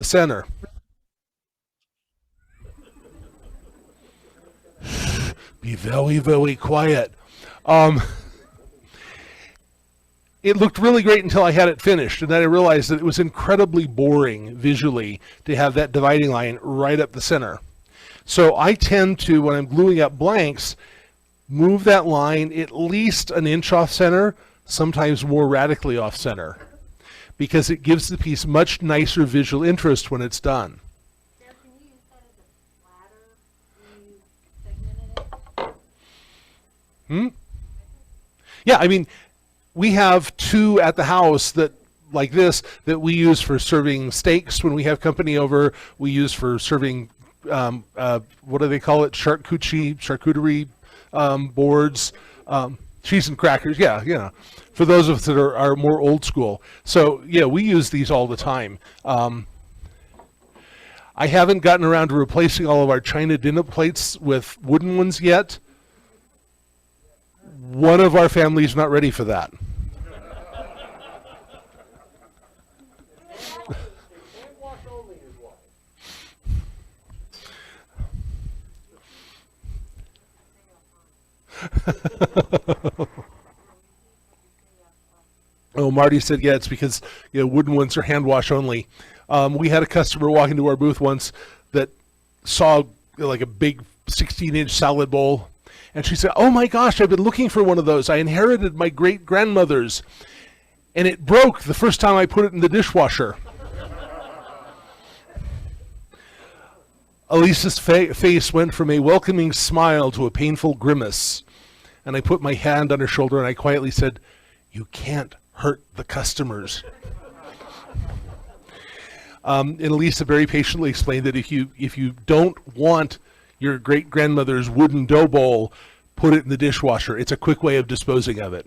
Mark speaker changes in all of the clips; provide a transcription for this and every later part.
Speaker 1: center. Be very, very quiet. It looked really great until I had it finished, and then I realized that it was incredibly boring visually to have that dividing line right up the center. So I tend to, when I'm gluing up blanks, move that line at least an inch off center, sometimes more radically off center, because it gives the piece much nicer visual interest when it's done.
Speaker 2: Sarah, can you use that as a platter when you segmented it?
Speaker 1: Yeah, I mean, we have two at the house that like this that we use for serving steaks when we have company over. We use for serving what do they call it? Charcuterie boards, cheese and crackers. Yeah. For those of us that are more old school. So yeah, we use these all the time. I haven't gotten around to replacing all of our china dinner plates with wooden ones yet. One of our families not ready for that. Oh, Marty said, yeah, it's because wooden ones are hand wash only. We had a customer walk into our booth once that saw like a big 16-inch salad bowl, and she said, "Oh my gosh, I've been looking for one of those. I inherited my great-grandmother's, and it broke the first time I put it in the dishwasher." Elisa's face went from a welcoming smile to a painful grimace, and I put my hand on her shoulder and I quietly said, "You can't hurt the customers." And Elisa very patiently explained that if you don't want your great-grandmother's wooden dough bowl, put it in the dishwasher. It's a quick way of disposing of it.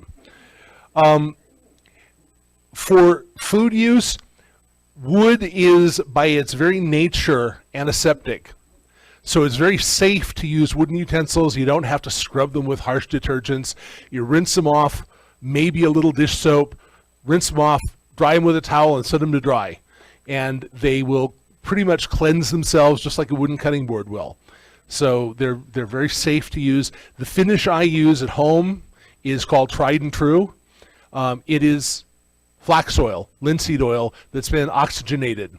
Speaker 1: For food use, wood is, by its very nature, antiseptic. So it's very safe to use wooden utensils. You don't have to scrub them with harsh detergents. You rinse them off, maybe a little dish soap, rinse them off, dry them with a towel, and set them to dry. And they will pretty much cleanse themselves just like a wooden cutting board will. So they're very safe to use. The finish I use at home is called Tried and True. It is flax oil, linseed oil, that's been oxygenated.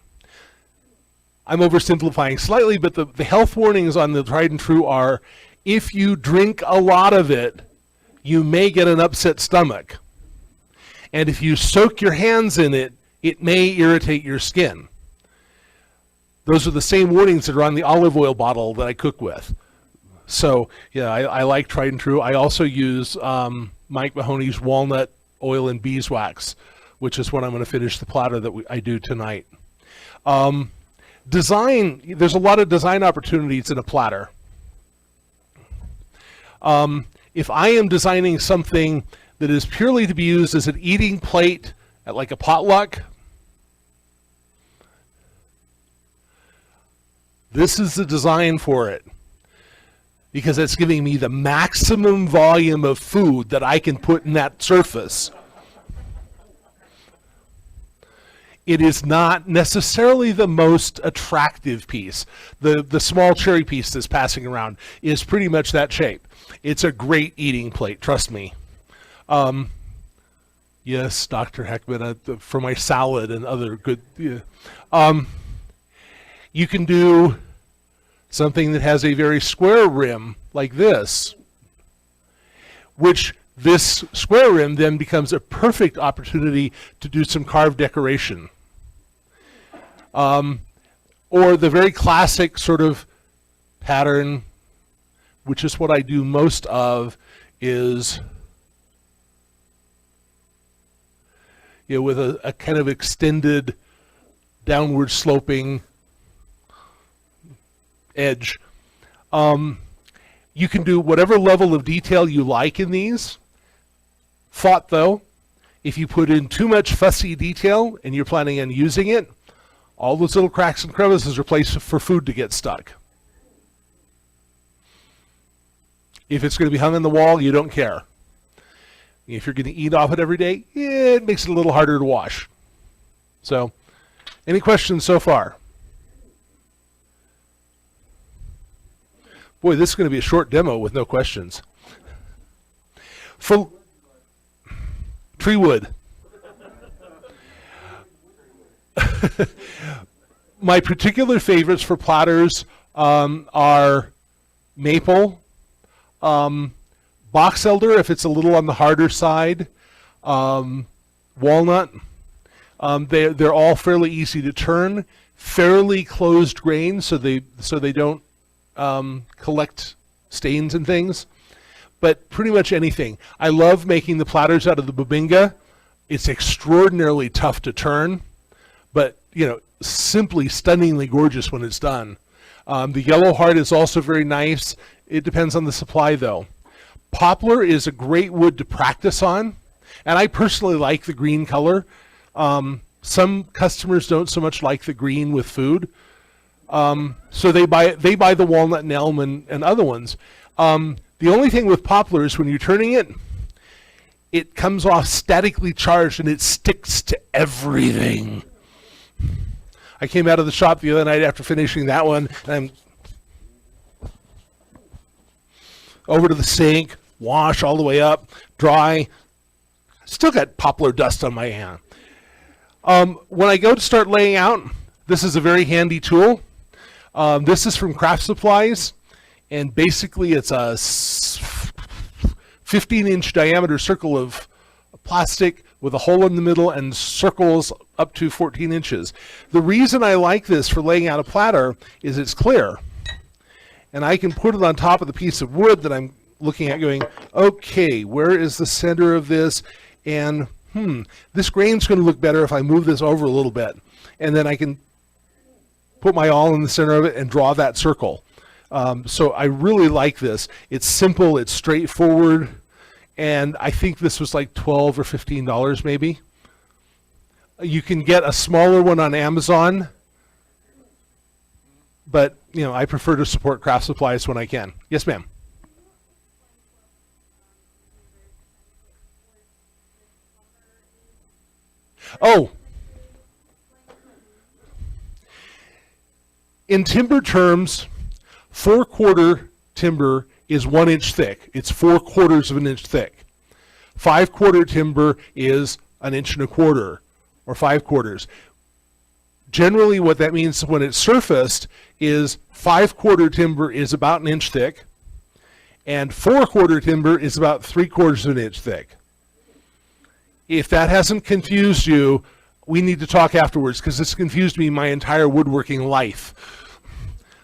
Speaker 1: I'm oversimplifying slightly, but the health warnings on the Tried and True are, if you drink a lot of it, you may get an upset stomach. And if you soak your hands in it, it may irritate your skin. Those are the same warnings that are on the olive oil bottle that I cook with. So yeah, I like Tried and True. I also use Mike Mahoney's walnut oil and beeswax, which is what I'm going to finish the platter that I do tonight. Design, there's a lot of design opportunities in a platter. If I am designing something that is purely to be used as an eating plate at like a potluck, this is the design for it, because it's giving me the maximum volume of food that I can put in that surface. It is not necessarily the most attractive piece. The small cherry piece that's passing around is pretty much that shape. It's a great eating plate, trust me. Yes, Dr. Heckman, for my salad and other good... you can do something that has a very square rim like this, which this square rim then becomes a perfect opportunity to do some carved decoration. Or the very classic sort of pattern, which is what I do most of, is with a kind of extended downward sloping edge. You can do whatever level of detail you like in these. Thought though, if you put in too much fussy detail and you're planning on using it, all those little cracks and crevices are places for food to get stuck. If it's going to be hung on the wall, you don't care. If you're going to eat off it every day, it makes it a little harder to wash. So, any questions so far? Boy, this is going to be a short demo with no questions. For tree wood. My particular favorites for platters are maple, box elder if it's a little on the harder side, walnut. They're all fairly easy to turn, fairly closed grain, so they don't collect stains and things. But pretty much anything. I love making the platters out of the bubinga. It's extraordinarily tough to turn, but simply stunningly gorgeous when it's done. The yellow heart is also very nice. It depends on the supply though. Poplar is a great wood to practice on, and I personally like the green color. Some customers don't so much like the green with food, so they buy the walnut and elm and other ones. The only thing with poplar is when you're turning it, it comes off statically charged and it sticks to everything. I came out of the shop the other night after finishing that one, and I'm over to the sink, wash all the way up, dry. Still got poplar dust on my hand. When I go to start laying out, this is a very handy tool. This is from Craft Supplies, and basically it's a 15-inch diameter circle of plastic with a hole in the middle and circles up to 14 inches. The reason I like this for laying out a platter is it's clear, and I can put it on top of the piece of wood that I'm looking at going, okay, where is the center of this? And this grain's going to look better if I move this over a little bit. And then I can put my awl in the center of it and draw that circle. So I really like this. It's simple, it's straightforward, and I think this was like $12 or $15 maybe. You can get a smaller one on Amazon, but I prefer to support Craft Supplies when I can. Yes, ma'am. Oh, in timber terms, 4/4 timber is 1 inch thick. It's 4/4 of an inch thick. 5/4 timber is 1 1/4 inch or 5/4. Generally, what that means when it's surfaced is 5/4 timber is about 1 inch thick, and 4/4 timber is about 3/4 of an inch thick. If that hasn't confused you, we need to talk afterwards, because this confused me my entire woodworking life.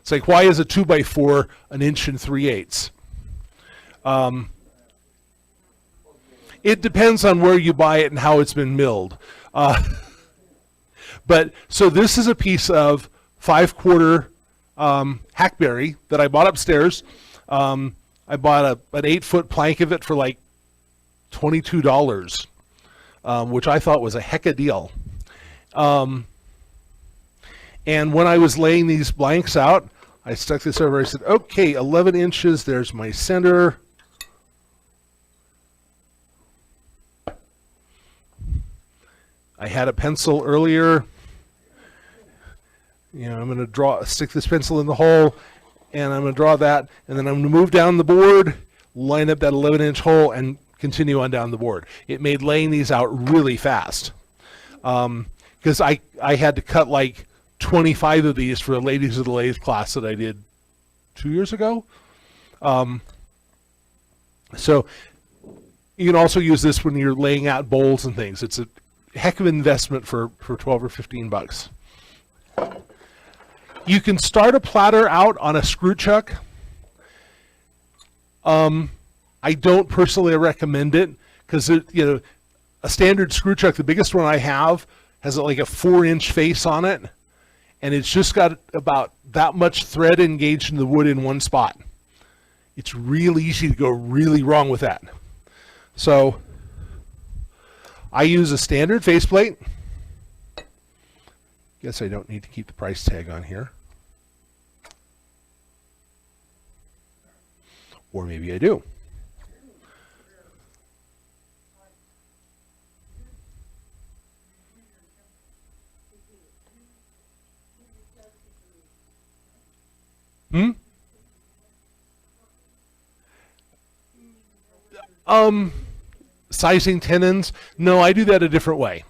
Speaker 1: It's like, why is a 2x4 1 3/8 inches? It depends on where you buy it and how it's been milled. But so this is a piece of 5/4 hackberry that I bought upstairs. I bought an 8-foot plank of it for like $22. Which I thought was a heck of a deal. And when I was laying these blanks out, I stuck this over. I said, okay, 11 inches, there's my center. I had a pencil earlier. I'm going to stick this pencil in the hole, and I'm going to draw that, and then I'm going to move down the board, line up that 11-inch hole, and continue on down the board. It made laying these out really fast, because I had to cut like 25 of these for a Ladies of the Lathe class that I did 2 years ago. So you can also use this when you're laying out bowls and things. It's a heck of an investment for 12 or 15 bucks. You can start a platter out on a screw chuck. I don't personally recommend it, because a standard screw chuck, the biggest one I have, has like a 4-inch face on it, and it's just got about that much thread engaged in the wood in one spot. It's real easy to go really wrong with that. So I use a standard faceplate. Guess I don't need to keep the price tag on here. Or maybe I do. Sizing tenons? No, I do that a different way.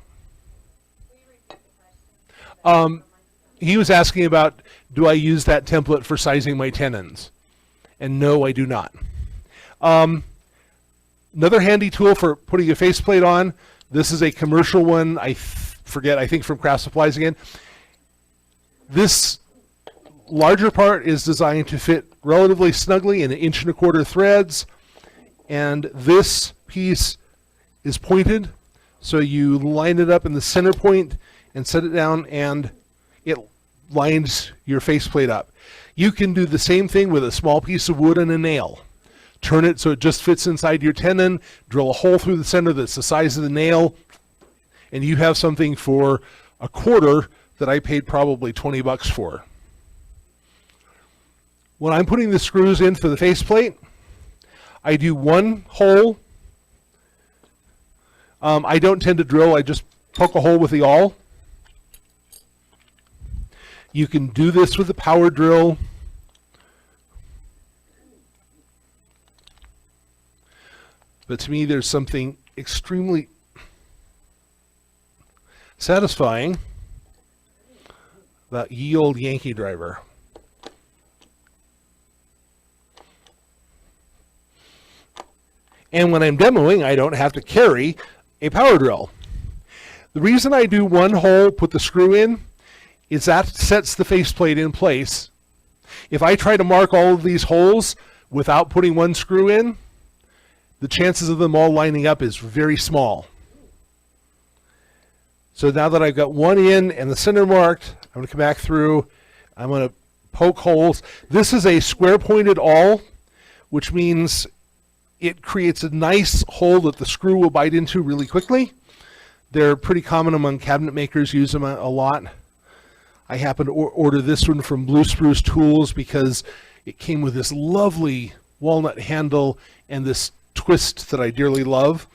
Speaker 1: He was asking about, do I use that template for sizing my tenons? And no, I do not. Another handy tool for putting a faceplate on. This is a commercial one. I think from Craft Supplies again. This larger part is designed to fit relatively snugly in 1.25 inch threads. And this piece is pointed. So you line it up in the center point and set it down, and it lines your faceplate up. You can do the same thing with a small piece of wood and a nail. Turn it so it just fits inside your tenon, drill a hole through the center that's the size of the nail, and you have something for $0.25 that I paid probably 20 bucks for. When I'm putting the screws in for the faceplate, I do one hole. I don't tend to drill, I just poke a hole with the awl. You can do this with a power drill. But to me, there's something extremely satisfying about ye old Yankee driver. And when I'm demoing, I don't have to carry a power drill. The reason I do one hole, put the screw in, is that sets the faceplate in place. If I try to mark all of these holes without putting one screw in, the chances of them all lining up is very small. So now that I've got one in and the center marked, I'm going to come back through. I'm going to poke holes. This is a square pointed awl, which means it creates a nice hole that the screw will bite into really quickly. They're pretty common among cabinet makers, use them a lot. I happened to order this one from Blue Spruce Tools because it came with this lovely walnut handle and this twist that I dearly love.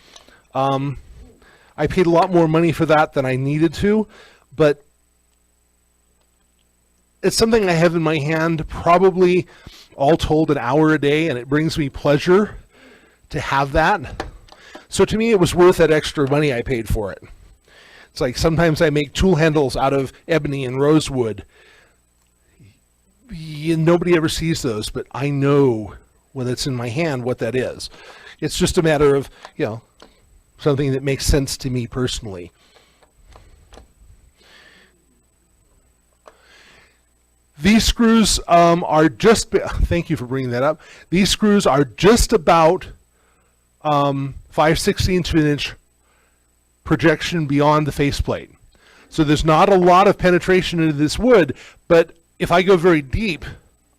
Speaker 1: I paid a lot more money for that than I needed to, but it's something I have in my hand probably all told an hour a day, and it brings me pleasure to have that. So to me, it was worth that extra money I paid for it. It's like sometimes I make tool handles out of ebony and rosewood. Nobody ever sees those, but I know when it's in my hand what that is. It's just a matter of, something that makes sense to me personally. These screws are just, thank you for bringing that up. These screws are just about 5/16 of an inch projection beyond the faceplate. So there's not a lot of penetration into this wood, but if I go very deep,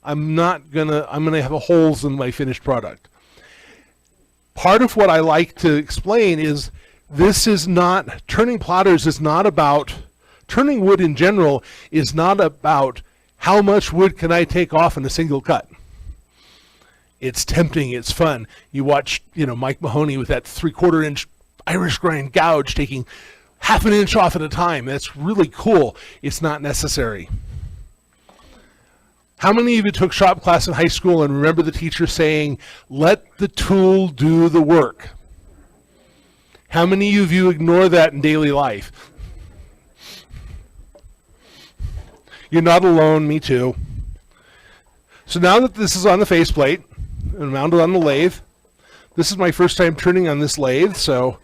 Speaker 1: I'm gonna have holes in my finished product. Part of what I like to explain is turning plotters is not about, turning wood in general is not about how much wood can I take off in a single cut. It's tempting, it's fun. You watch, Mike Mahoney with that 3/4 inch Irish grind gouge taking 1/2 inch off at a time. That's really cool. It's not necessary. How many of you took shop class in high school and remember the teacher saying, let the tool do the work? How many of you ignore that in daily life? You're not alone, me too. So now that this is on the faceplate and mounted on the lathe, this is my first time turning on this lathe, so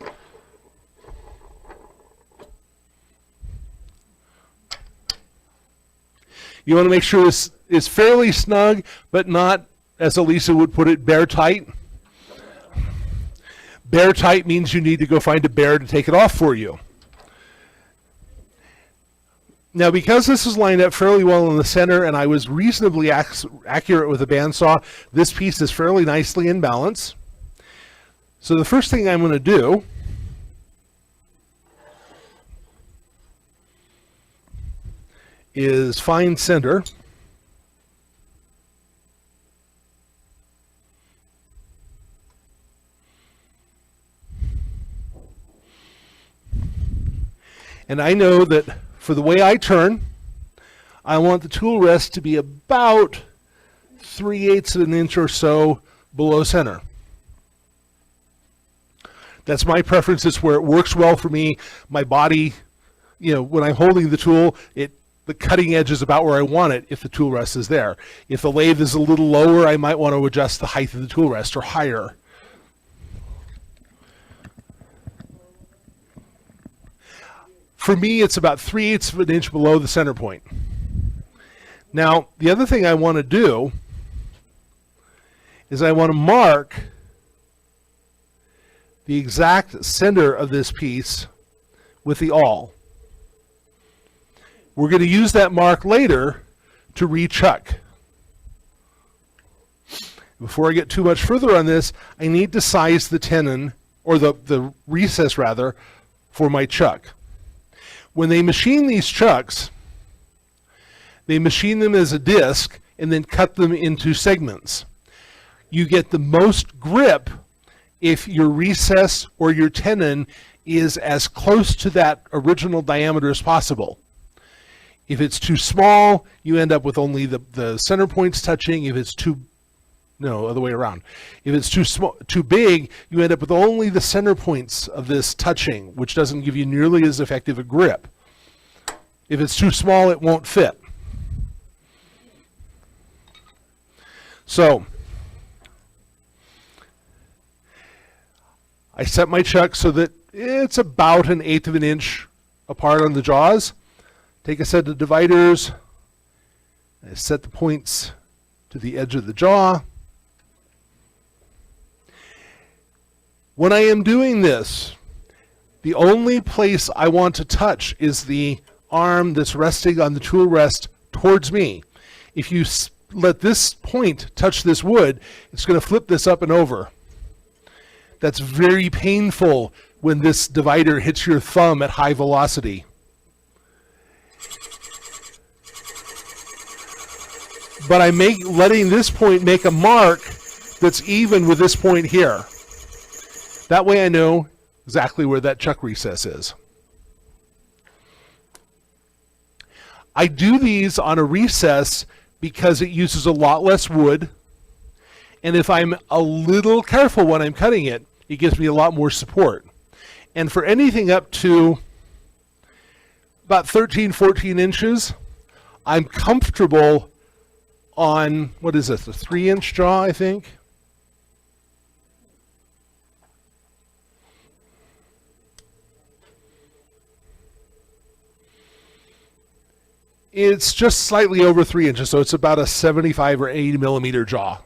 Speaker 1: you want to make sure this is fairly snug, but not, as Elisa would put it, bear tight. Bear tight means you need to go find a bear to take it off for you. Now, because this is lined up fairly well in the center and I was reasonably accurate with the bandsaw, this piece is fairly nicely in balance. So the first thing I'm going to do is find center. And I know that for the way I turn, I want the tool rest to be about 3/8 of an inch or so below center. That's my preference. It's where it works well for me. My body, you know, when I'm holding the tool, the cutting edge is about where I want it if the tool rest is there. If the lathe is a little lower, I might want to adjust the height of the tool rest or higher. For me, it's about 3/8 of an inch below the center point. Now, the other thing I want to do is I want to mark the exact center of this piece with the awl. We're going to use that mark later to re-chuck. Before I get too much further on this, I need to size the tenon, or the recess rather, for my chuck. When they machine these chucks, they machine them as a disc and then cut them into segments. You get the most grip if your recess or your tenon is as close to that original diameter as possible. If it's too small, you end up with only the center points touching. If it's other way around. If it's too big, you end up with only the center points of this touching, which doesn't give you nearly as effective a grip. If it's too small, it won't fit. So, I set my chuck so that it's about 1/8 of an inch apart on the jaws. Take a set of dividers. I set the points to the edge of the jaw. When I am doing this, the only place I want to touch is the arm that's resting on the tool rest towards me. If you let this point touch this wood, it's going to flip this up and over. That's very painful when this divider hits your thumb at high velocity. But I'm letting this point make a mark that's even with this point here. That way I know exactly where that chuck recess is. I do these on a recess because it uses a lot less wood, and if I'm a little careful when I'm cutting it, it gives me a lot more support. And for anything up to about 13, 14 inches, I'm comfortable on, what is this, a 3-inch jaw, I think? It's just slightly over 3 inches, so it's about a 75 or 80 millimeter jaw.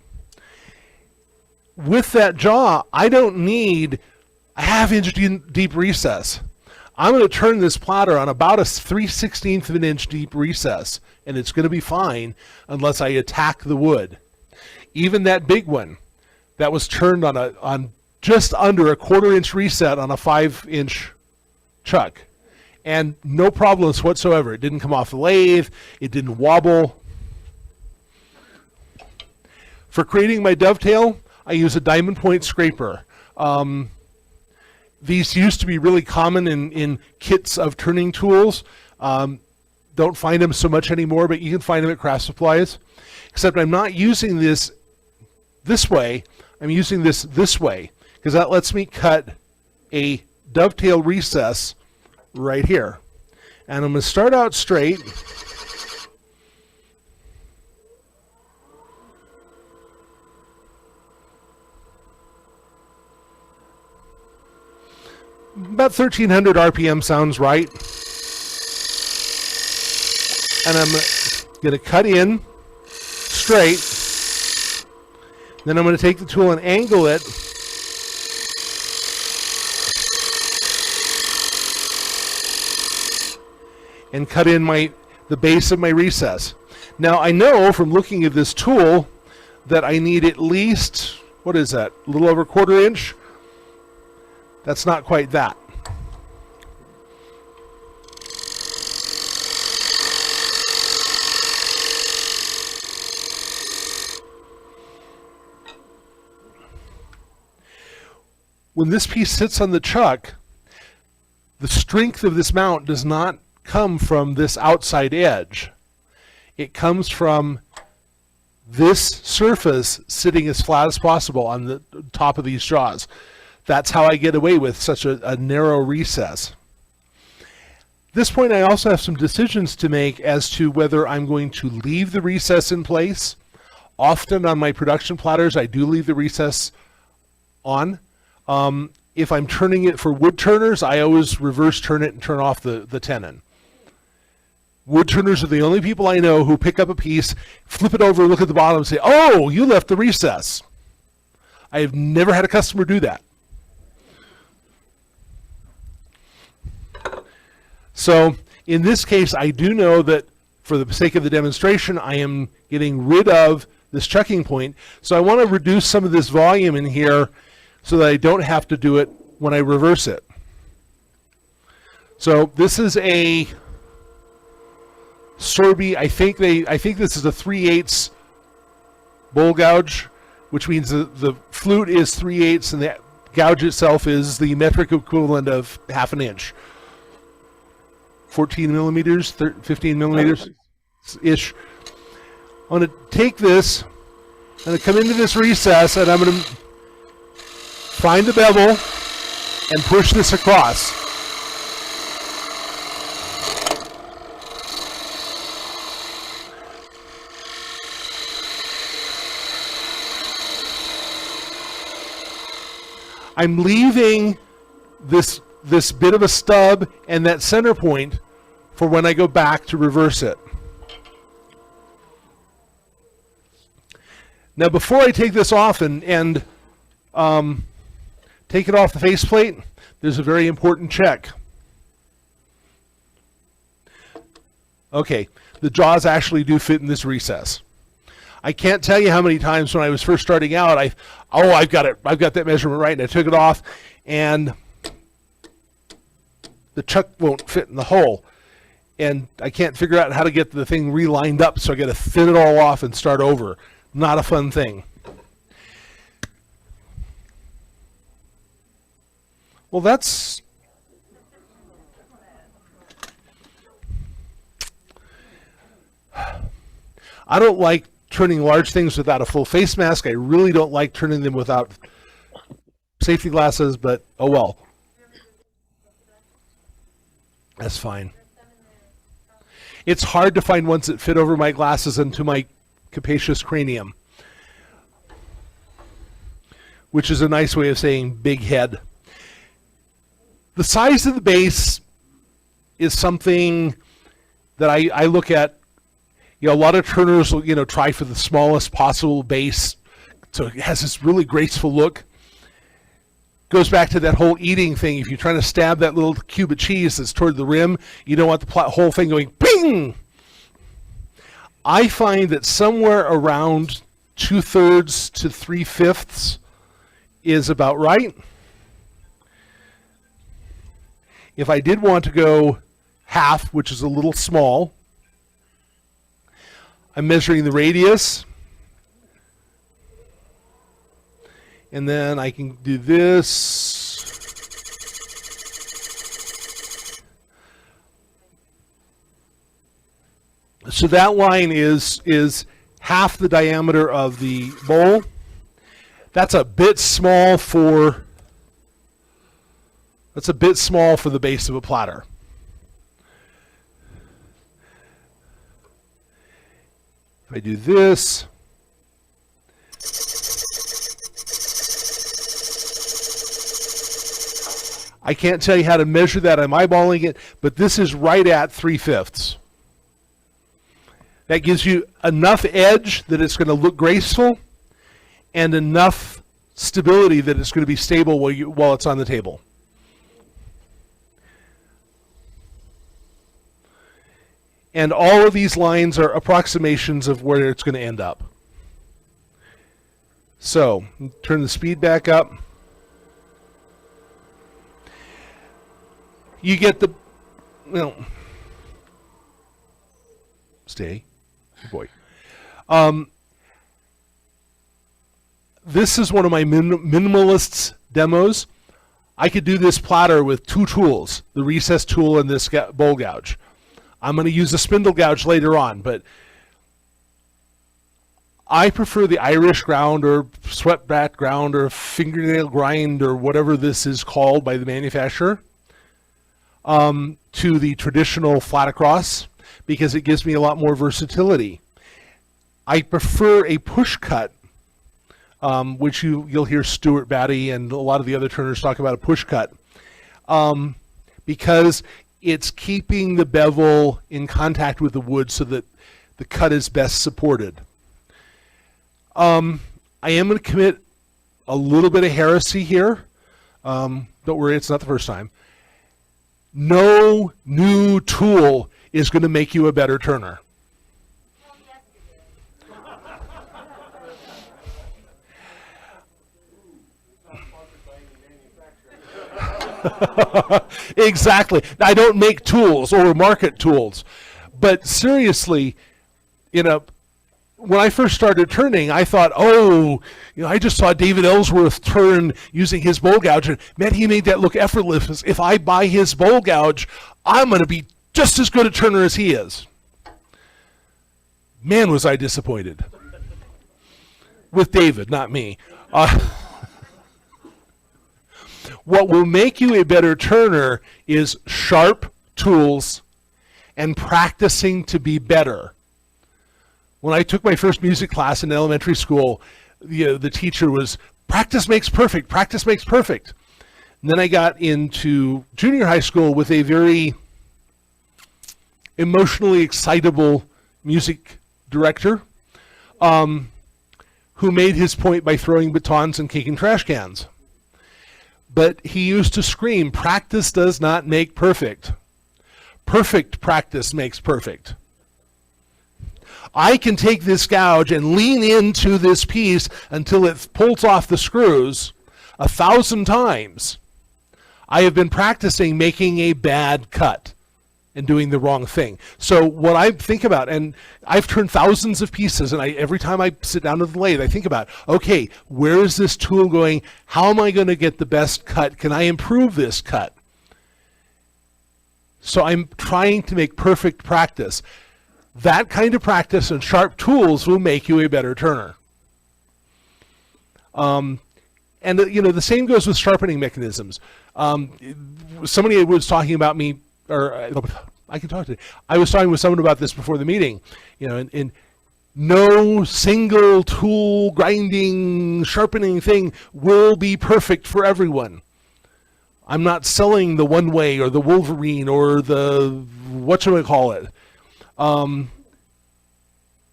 Speaker 1: With that jaw, I don't need a 1/2 inch deep recess. I'm going to turn this platter on about a 3/16 of an inch deep recess, and it's going to be fine unless I attack the wood. Even that big one that was turned on just under a 1/4 inch reset on a 5-inch chuck, and no problems whatsoever. It didn't come off the lathe, it didn't wobble. For creating my dovetail, I use a diamond point scraper. These used to be really common in kits of turning tools. Don't find them so much anymore, but you can find them at craft supplies. Except I'm not using this way. I'm using this way, because that lets me cut a dovetail recess right here. And I'm going to start out straight. About 1300 RPM sounds right. And I'm going to cut in straight. Then I'm going to take the tool and angle it. And cut in the base of my recess. Now I know from looking at this tool that I need at least, what is that, a little over 1/4 inch? That's not quite that. When this piece sits on the chuck, the strength of this mount does not come from this outside edge. It comes from this surface sitting as flat as possible on the top of these jaws. That's how I get away with such a narrow recess. At this point, I also have some decisions to make as to whether I'm going to leave the recess in place. Often on my production platters, I do leave the recess on. If I'm turning it for Woodturners, I always reverse turn it and turn off the tenon. Woodturners are the only people I know who pick up a piece, flip it over, look at the bottom, and say, "Oh, you left the recess." I have never had a customer do that. So in this case, I do know that for the sake of the demonstration, I am getting rid of this chucking point. So I want to reduce some of this volume in here so that I don't have to do it when I reverse it. So this is a Sorby. I think this is a 3/8 bowl gouge, which means the flute is 3/8 and the gouge itself is the metric equivalent of 1/2 inch. 14 millimeters, 15 millimeters ish. I'm going to take this, I'm going to come into this recess, and I'm going to find the bevel and push this across. I'm leaving this bit of a stub and that center point for when I go back to reverse it. Now, before I take this off and take it off the faceplate, there's a very important check. Okay, the jaws actually do fit in this recess. I can't tell you how many times when I was first starting out, I've got that measurement right, and I took it off, and the chuck won't fit in the hole, and I can't figure out how to get the thing relined up, so I got to thin it all off and start over. Not a fun thing. Well, I don't like turning large things without a full face mask. I really don't like turning them without safety glasses, but oh well. That's fine. It's hard to find ones that fit over my glasses into my capacious cranium, which is a nice way of saying big head. The size of the base is something that I look at. You know, a lot of turners will, try for the smallest possible base, so it has this really graceful look. Goes back to that whole eating thing. If you're trying to stab that little cube of cheese that's toward the rim, you don't want the whole thing going ping. I find that somewhere around 2/3 to 3/5 is about right. If I did want to go half, which is a little small, I'm measuring the radius, and then I can do this. So that line is half the diameter of the bowl. That's a bit small for the base of a platter. If I do this, I can't tell you how to measure that. I'm eyeballing it, but this is right at 3/5. That gives you enough edge that it's going to look graceful and enough stability that it's going to be stable while it's on the table. And all of these lines are approximations of where it's going to end up. So, turn the speed back up. You get the, stay, good boy. This is one of my minimalist demos. I could do this platter with two tools, the recess tool and this bowl gouge. I'm going to use a spindle gouge later on, but I prefer the Irish ground or sweatback ground or fingernail grind or whatever this is called by the manufacturer to the traditional flat across because it gives me a lot more versatility. I prefer a push cut, which you'll hear Stuart Batty and a lot of the other turners talk about a push cut, because it's keeping the bevel in contact with the wood so that the cut is best supported. I am going to commit a little bit of heresy here. Don't worry, it's not the first time. No new tool is going to make you a better turner. Exactly. I don't make tools or market tools. But seriously, when I first started turning, I thought, I just saw David Ellsworth turn using his bowl gouge, and man, he made that look effortless. If I buy his bowl gouge, I'm going to be just as good a turner as he is. Man, was I disappointed. With David, not me. What will make you a better turner is sharp tools and practicing to be better. When I took my first music class in elementary school, the teacher was, practice makes perfect, practice makes perfect. And then I got into junior high school with a very emotionally excitable music director who made his point by throwing batons and kicking trash cans. But he used to scream, practice does not make perfect. Perfect practice makes perfect. I can take this gouge and lean into this piece until it pulls off the screws 1,000 times. I have been practicing making a bad cut and doing the wrong thing. So what I think about, and I've turned thousands of pieces, and every time I sit down to the lathe, I think about, okay, where is this tool going? How am I going to get the best cut? Can I improve this cut? So I'm trying to make perfect practice. That kind of practice and sharp tools will make you a better turner. And the same goes with sharpening mechanisms. Somebody was talking about me, or I can talk to you. I was talking with someone about this before the meeting, and no single tool grinding, sharpening thing will be perfect for everyone. I'm not selling the One Way or the Wolverine or the whatchamacallit.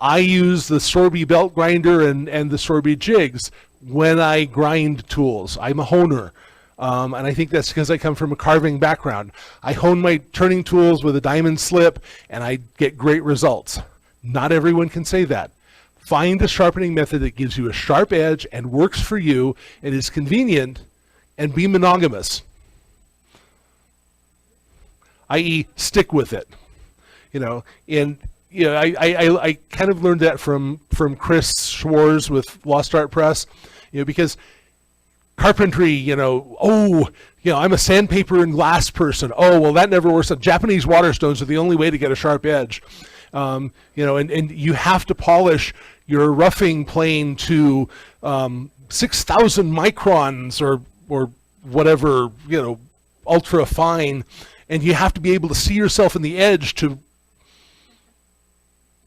Speaker 1: I use the Sorby belt grinder and the Sorby jigs when I grind tools. I'm a honer. And I think that's because I come from a carving background. I hone my turning tools with a diamond slip, and I get great results. Not everyone can say that. Find a sharpening method that gives you a sharp edge and works for you and is convenient, and be monogamous. I.e., stick with it. I kind of learned that from Chris Schwarz with Lost Art Press, because carpentry, I'm a sandpaper and glass person. Oh, well, that never works. Japanese water stones are the only way to get a sharp edge. And you have to polish your roughing plane to 6,000 microns or whatever, ultra fine, and you have to be able to see yourself in the edge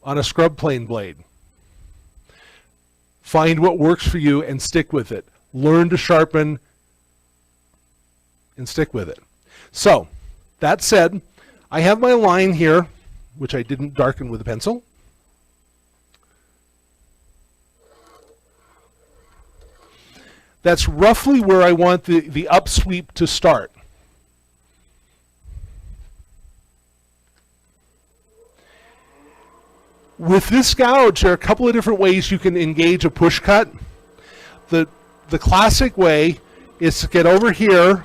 Speaker 1: on a scrub plane blade. Find what works for you and stick with it. Learn to sharpen and stick with it. So, that said, I have my line here, which I didn't darken with a pencil. That's roughly where I want the upsweep to start. With this gouge, there are a couple of different ways you can engage a push cut. The classic way is to get over here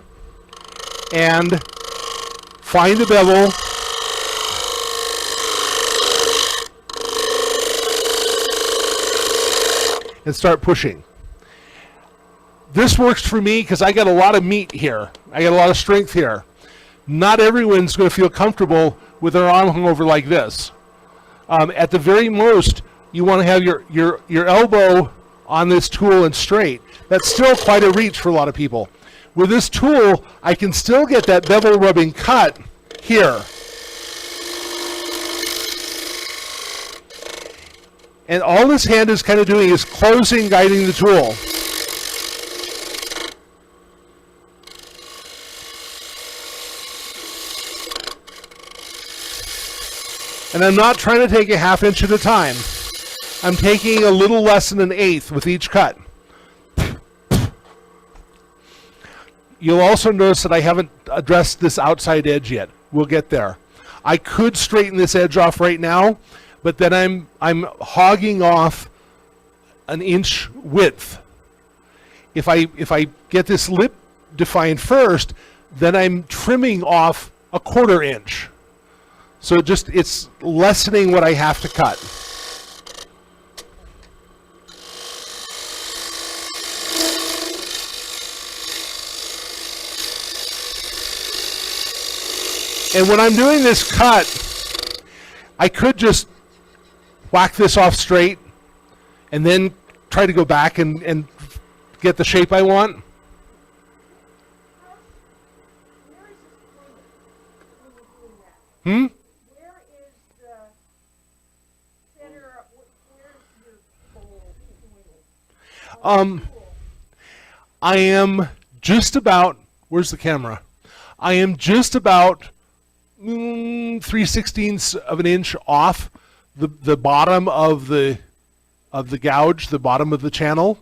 Speaker 1: and find the bevel and start pushing. This works for me because I got a lot of meat here. I got a lot of strength here. Not everyone's going to feel comfortable with their arm hung over like this. At the very most, you want to have your elbow on this tool and straight. That's still quite a reach for a lot of people. With this tool, I can still get that bevel rubbing cut here. And all this hand is kind of doing is closing, guiding the tool. And I'm not trying to take a ½ inch at a time. I'm taking a little less than an eighth with each cut. You'll also notice that I haven't addressed this outside edge yet. We'll get there. I could straighten this edge off right now, but then I'm hogging off an inch width. If I get this lip defined first, then I'm trimming off a ¼ inch. So it's lessening what I have to cut. And when I'm doing this cut, I could just whack this off straight and then try to go back and get the shape I want. Hmm?
Speaker 3: Where is the center? Where is your bowl pointed?
Speaker 1: I am just about. Where's the camera? I am just about 3/16 of an inch off the bottom of the gouge, the bottom of the channel.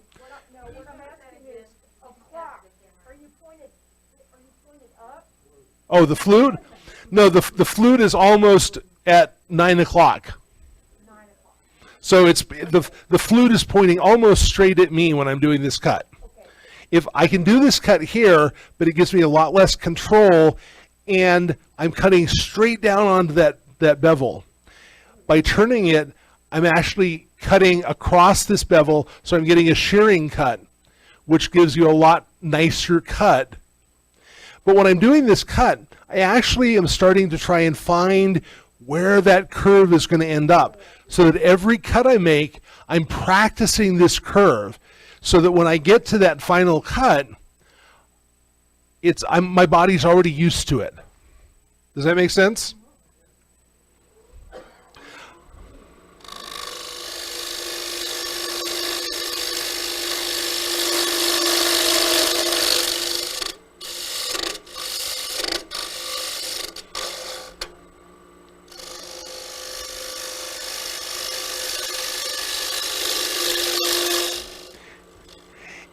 Speaker 3: No, what I'm asking is a clock. Are you pointed up?
Speaker 1: Oh, the flute? No, the flute is almost at 9 o'clock.
Speaker 3: 9 o'clock.
Speaker 1: So it's the flute is pointing almost straight at me when I'm doing this cut.
Speaker 3: Okay.
Speaker 1: If I can do this cut here, but it gives me a lot less control, and I'm cutting straight down onto that bevel. By turning it, I'm actually cutting across this bevel, so I'm getting a shearing cut, which gives you a lot nicer cut. But when I'm doing this cut, I actually am starting to try and find where that curve is going to end up, so that every cut I make, I'm practicing this curve, so that when I get to that final cut, my body's already used to it. Does that make sense?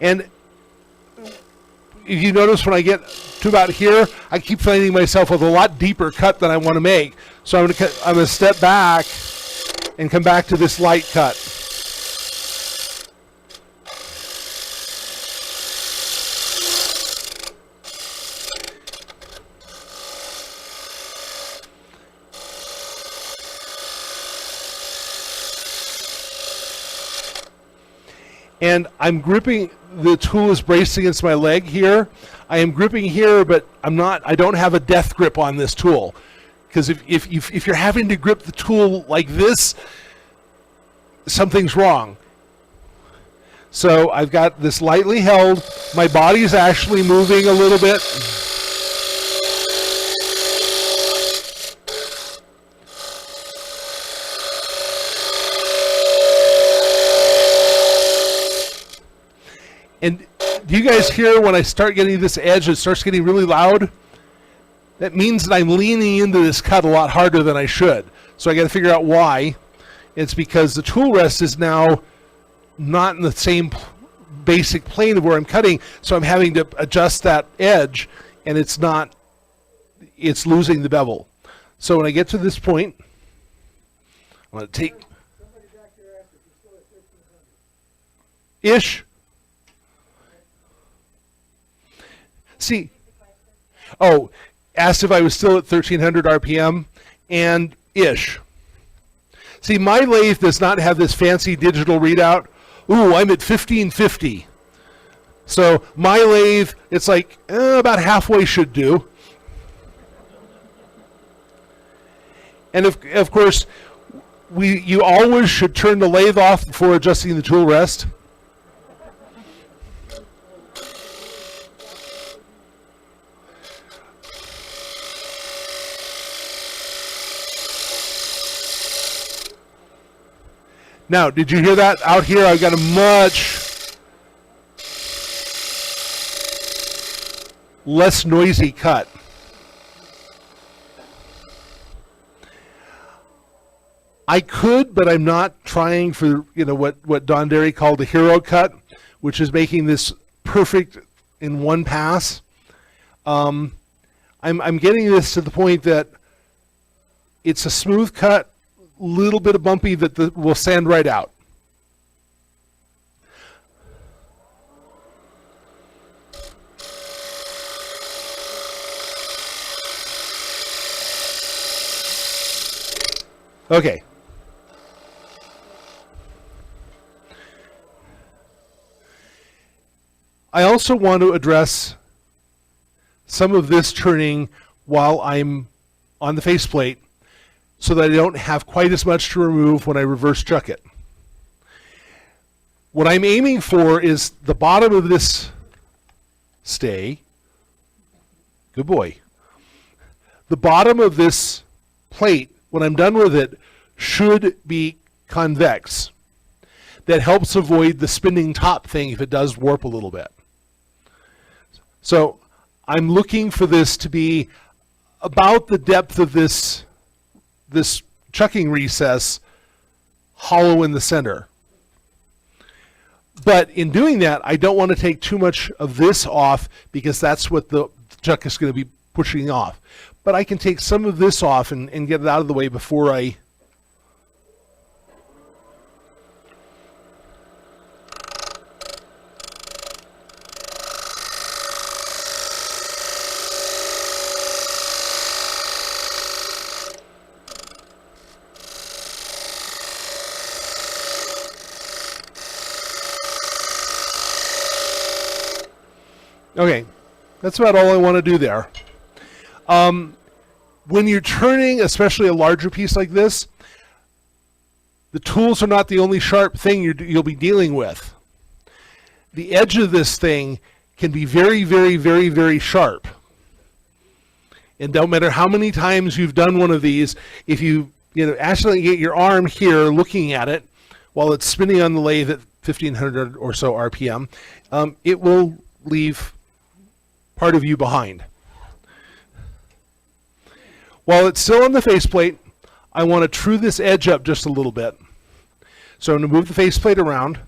Speaker 1: And if you notice, when I get to about here, I keep finding myself with a lot deeper cut than I want to make. So I'm going to step back and come back to this light cut. And I'm gripping, the tool is braced against my leg here. I am gripping here, but I don't have a death grip on this tool. Because if you're having to grip the tool like this, something's wrong. So I've got this lightly held. My body's actually moving a little bit. And do you guys hear when I start getting this edge, it starts getting really loud? That means that I'm leaning into this cut a lot harder than I should. So I got to figure out why. It's because the tool rest is now not in the same basic plane of where I'm cutting, so I'm having to adjust that edge, and it's losing the bevel. So when I get to this point, I'm going to take ish. See, asked if I was still at 1300 RPM and ish. See, my lathe does not have this fancy digital readout. Ooh, I'm at 1550. So my lathe, it's like about halfway should do. And of course, You always should turn the lathe off before adjusting the tool rest. Now, did you hear that? Out here, I've got a much less noisy cut. I could, but I'm not trying for, what Don Derry called a hero cut, which is making this perfect in one pass. I'm getting this to the point that it's a smooth cut, little bit of bumpy that will sand right out. Okay. I also want to address some of this turning while I'm on the faceplate so that I don't have quite as much to remove when I reverse chuck it. What I'm aiming for is the bottom of this stay. Good boy. The bottom of this plate, when I'm done with it, should be convex. That helps avoid the spinning top thing if it does warp a little bit. So I'm looking for this to be about the depth of this chucking recess, hollow in the center. But in doing that, I don't want to take too much of this off because that's what the chuck is going to be pushing off. But I can take some of this off and get it out of the way before I... Okay, that's about all I want to do there. When you're turning, especially a larger piece like this, the tools are not the only sharp thing you'll be dealing with. The edge of this thing can be very, very, very, very sharp. And don't matter how many times you've done one of these, if you accidentally get your arm here looking at it while it's spinning on the lathe at 1500 or so RPM, it will leave part of you behind. While it's still on the faceplate, I want to true this edge up just a little bit. So I'm going to move the faceplate around.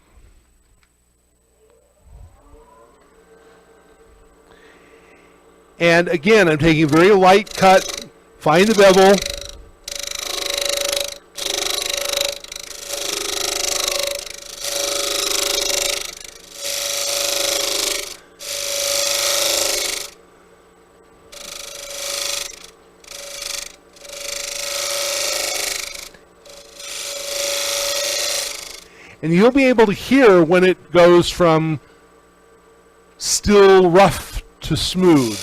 Speaker 1: And again, I'm taking a very light cut, find the bevel. And you'll be able to hear when it goes from still rough to smooth.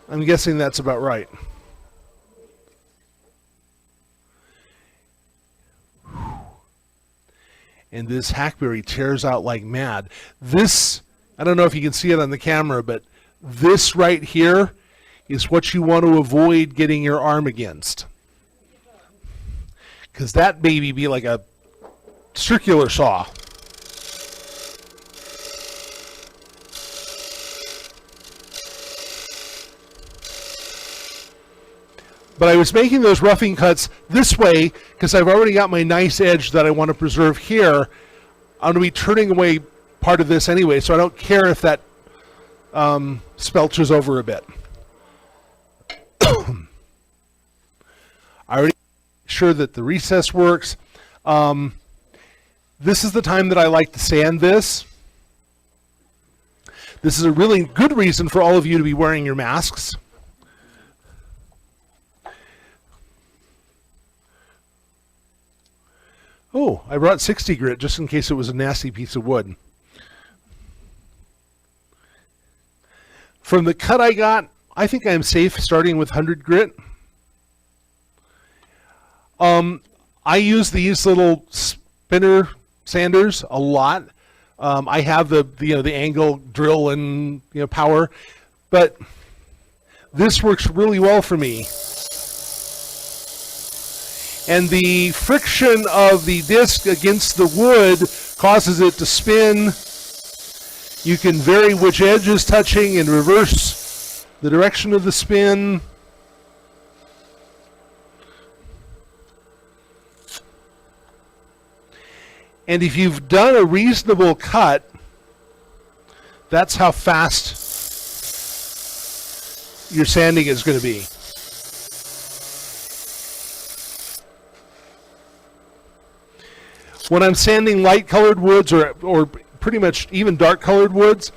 Speaker 1: I'm guessing that's about right. And this hackberry tears out like mad. This, I don't know if you can see it on the camera, but this right here is what you want to avoid getting your arm against. Because that baby be like a circular saw. But I was making those roughing cuts this way because I've already got my nice edge that I want to preserve here. I'm going to be turning away part of this anyway, so I don't care if that spelches over a bit. I already sure that the recess works. This is the time that I like to sand this. This is a really good reason for all of you to be wearing your masks. Oh, I brought 60 grit just in case it was a nasty piece of wood. From the cut I got I think I'm safe starting with 100 grit. I use these little spinner sanders a lot. I have the angle drill and power, but this works really well for me. And the friction of the disc against the wood causes it to spin. You can vary which edge is touching and reverse the direction of the spin. And if you've done a reasonable cut, that's how fast your sanding is going to be. When I'm sanding light colored woods or pretty much even dark colored woods,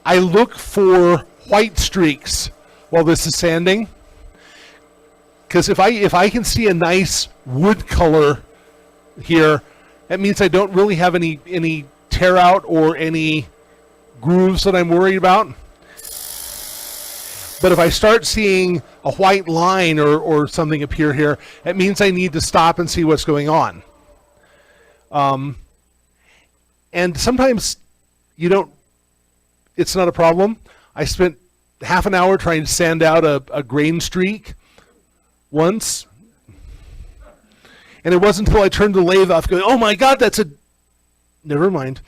Speaker 1: I look for white streaks while this is sanding. Because if I can see a nice wood color here, that means I don't really have any tear out or any grooves that I'm worried about. But if I start seeing a white line or something appear here, it means I need to stop and see what's going on. And sometimes it's not a problem. I spent half an hour trying to sand out a grain streak once. And it wasn't until I turned the lathe off going, oh my God, never mind.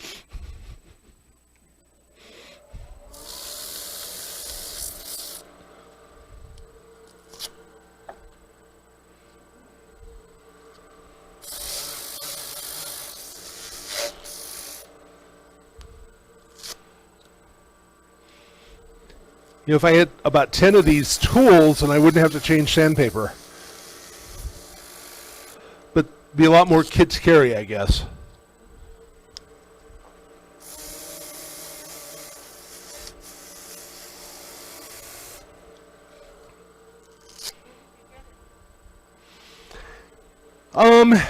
Speaker 1: If I had about 10 of these tools, then I wouldn't have to change sandpaper. But be a lot more kit to carry, I guess.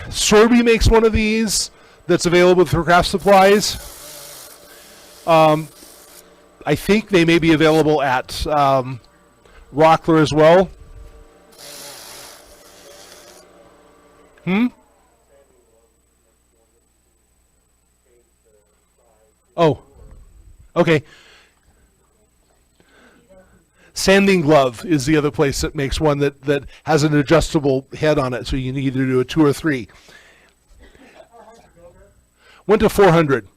Speaker 1: Sorby makes one of these that's available through Craft Supplies. I think they may be available at Rockler as well. Oh, okay. Sanding Glove is the other place that makes one that has an adjustable head on it, so you can either do a 2 or 3. Went to 400.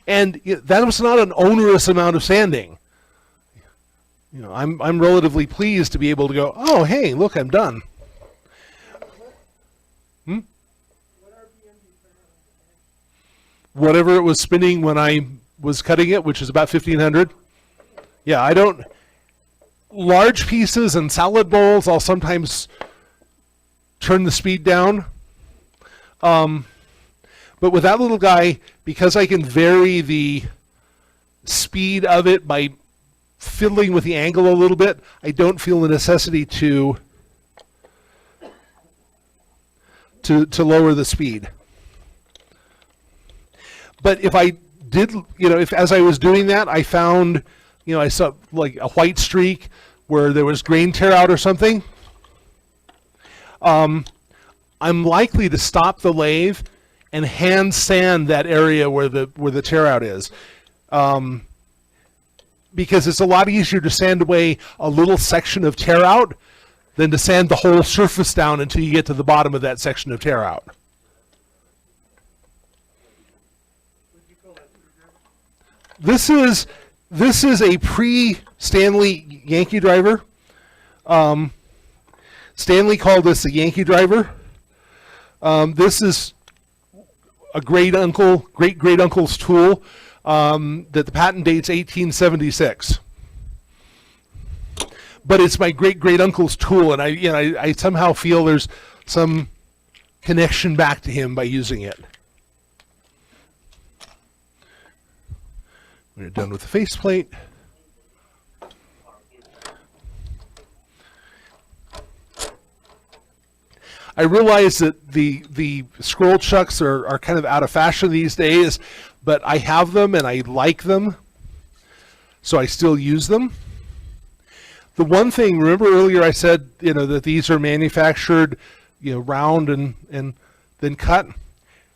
Speaker 1: And that was not an onerous amount of sanding. I'm relatively pleased to be able to go, oh, hey, look, I'm done. Whatever it was spinning when I was cutting it, which is about 1,500. Yeah, large pieces and salad bowls, I'll sometimes turn the speed down. But with that little guy, because I can vary the speed of it by fiddling with the angle a little bit, I don't feel the necessity to lower the speed. But if I did, if as I was doing that, I found, I saw like a white streak where there was grain tear out or something, I'm likely to stop the lathe and hand sand that area where the tear out is. Because it's a lot easier to sand away a little section of tear out than to sand the whole surface down until you get to the bottom of that section of tear out. This is a pre-Stanley Yankee driver. Stanley called this a Yankee driver. This is a great uncle's tool that the patent dates 1876. But it's my great uncle's tool, and I somehow feel there's some connection back to him by using it. We're done with the faceplate. I realize that the scroll chucks are kind of out of fashion these days, but I have them and I like them, so I still use them. The one thing, remember earlier I said, that these are manufactured, round and then cut.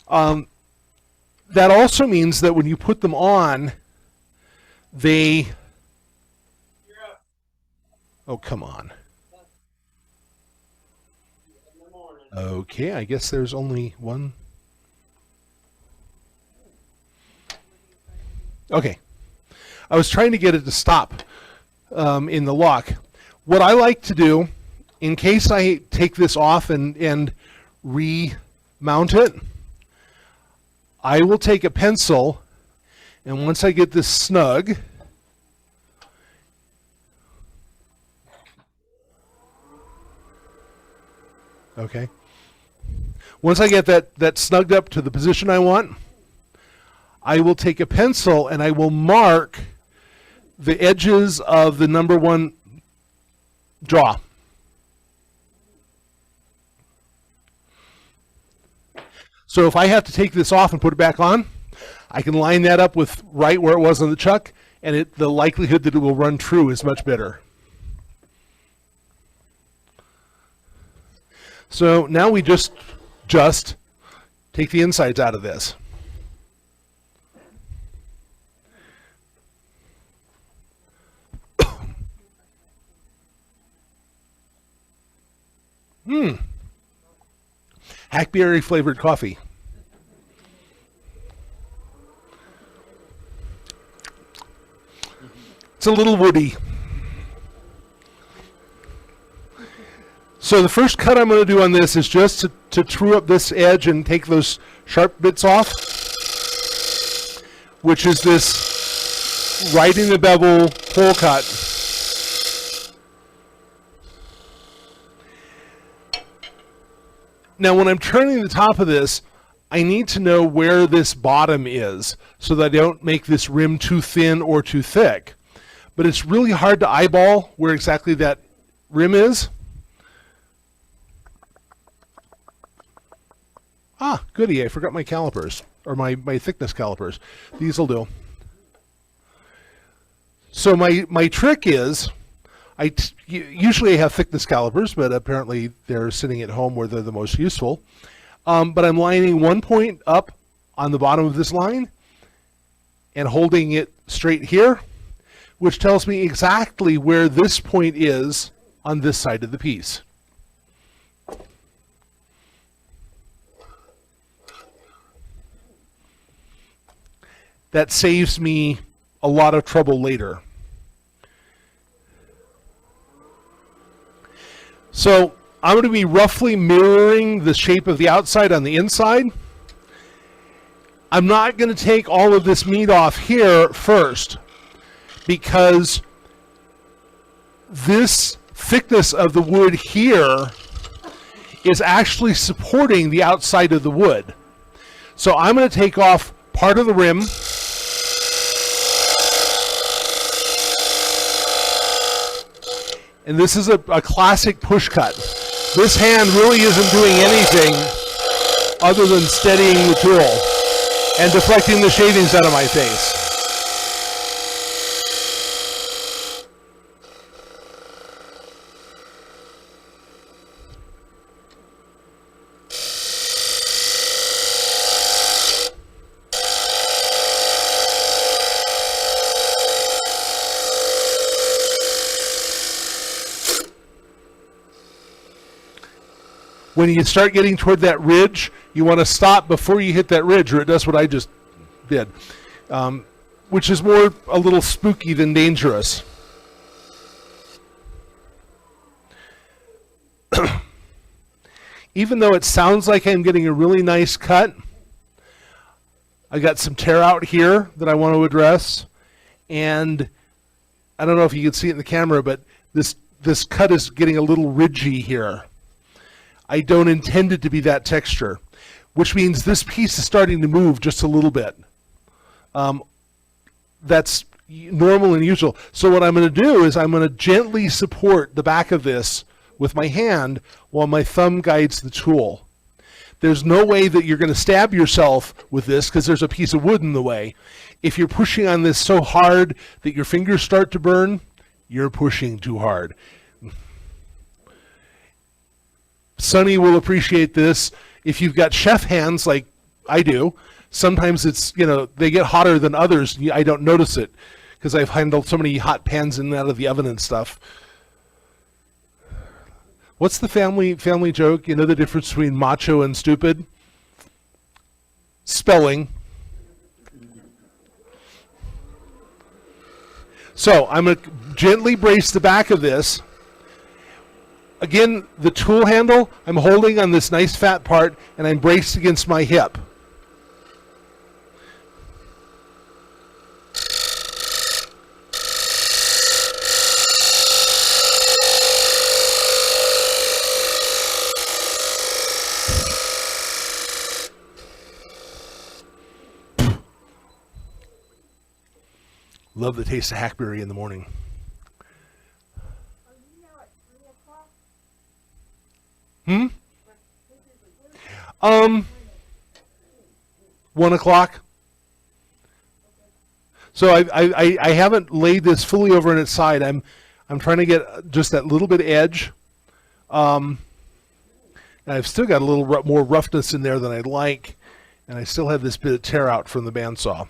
Speaker 1: That also means that when you put them on, they. Oh, come on. Okay, I guess there's only one. Okay. I was trying to get it to stop in the lock. What I like to do, in case I take this off and remount it, I will take a pencil, and once I get this snug, okay, once I get that snugged up to the position I want, I will take a pencil and I will mark the edges of the number 1 jaw. So if I have to take this off and put it back on, I can line that up with right where it was on the chuck, and the likelihood that it will run true is much better. So now we just take the insides out of this. Hackberry flavored coffee. It's a little woody. So the first cut I'm going to do on this is just to true up this edge and take those sharp bits off, which is this right in the bevel hole cut. Now when I'm turning the top of this, I need to know where this bottom is so that I don't make this rim too thin or too thick. But it's really hard to eyeball where exactly that rim is. Ah, goody, I forgot my calipers, or my thickness calipers. These will do. So my trick is, usually I have thickness calipers, but apparently they're sitting at home where they're the most useful. But I'm lining 1 point up on the bottom of this line and holding it straight here, which tells me exactly where this point is on this side of the piece. That saves me a lot of trouble later. So I'm going to be roughly mirroring the shape of the outside on the inside. I'm not going to take all of this meat off here first, because this thickness of the wood here is actually supporting the outside of the wood. So I'm going to take off part of the rim, and this is a classic push cut. This hand really isn't doing anything other than steadying the tool and deflecting the shavings out of my face. When you start getting toward that ridge, you want to stop before you hit that ridge, or it does what I just did, which is more a little spooky than dangerous. Even though it sounds like I'm getting a really nice cut, I got some tear out here that I want to address, and I don't know if you can see it in the camera, but this cut is getting a little ridgy here. I don't intend it to be that texture, which means this piece is starting to move just a little bit. That's normal and usual. So what I'm going to do is I'm going to gently support the back of this with my hand while my thumb guides the tool. There's no way that you're going to stab yourself with this because there's a piece of wood in the way. If you're pushing on this so hard that your fingers start to burn, you're pushing too hard. Sonny will appreciate this. If you've got chef hands like I do, sometimes it's, they get hotter than others. I don't notice it because I've handled so many hot pans in and out of the oven and stuff. What's the family joke? You know the difference between macho and stupid? Spelling. So I'm going to gently brace the back of this. Again, the tool handle, I'm holding on this nice fat part, and I'm braced against my hip. Love the taste of hackberry in the morning.
Speaker 3: Are you now at 3 o'clock?
Speaker 1: 1 o'clock. So I haven't laid this fully over on its side. I'm trying to get just that little bit edge. And I've still got a little more roughness in there than I'd like, and I still have this bit of tear out from the bandsaw.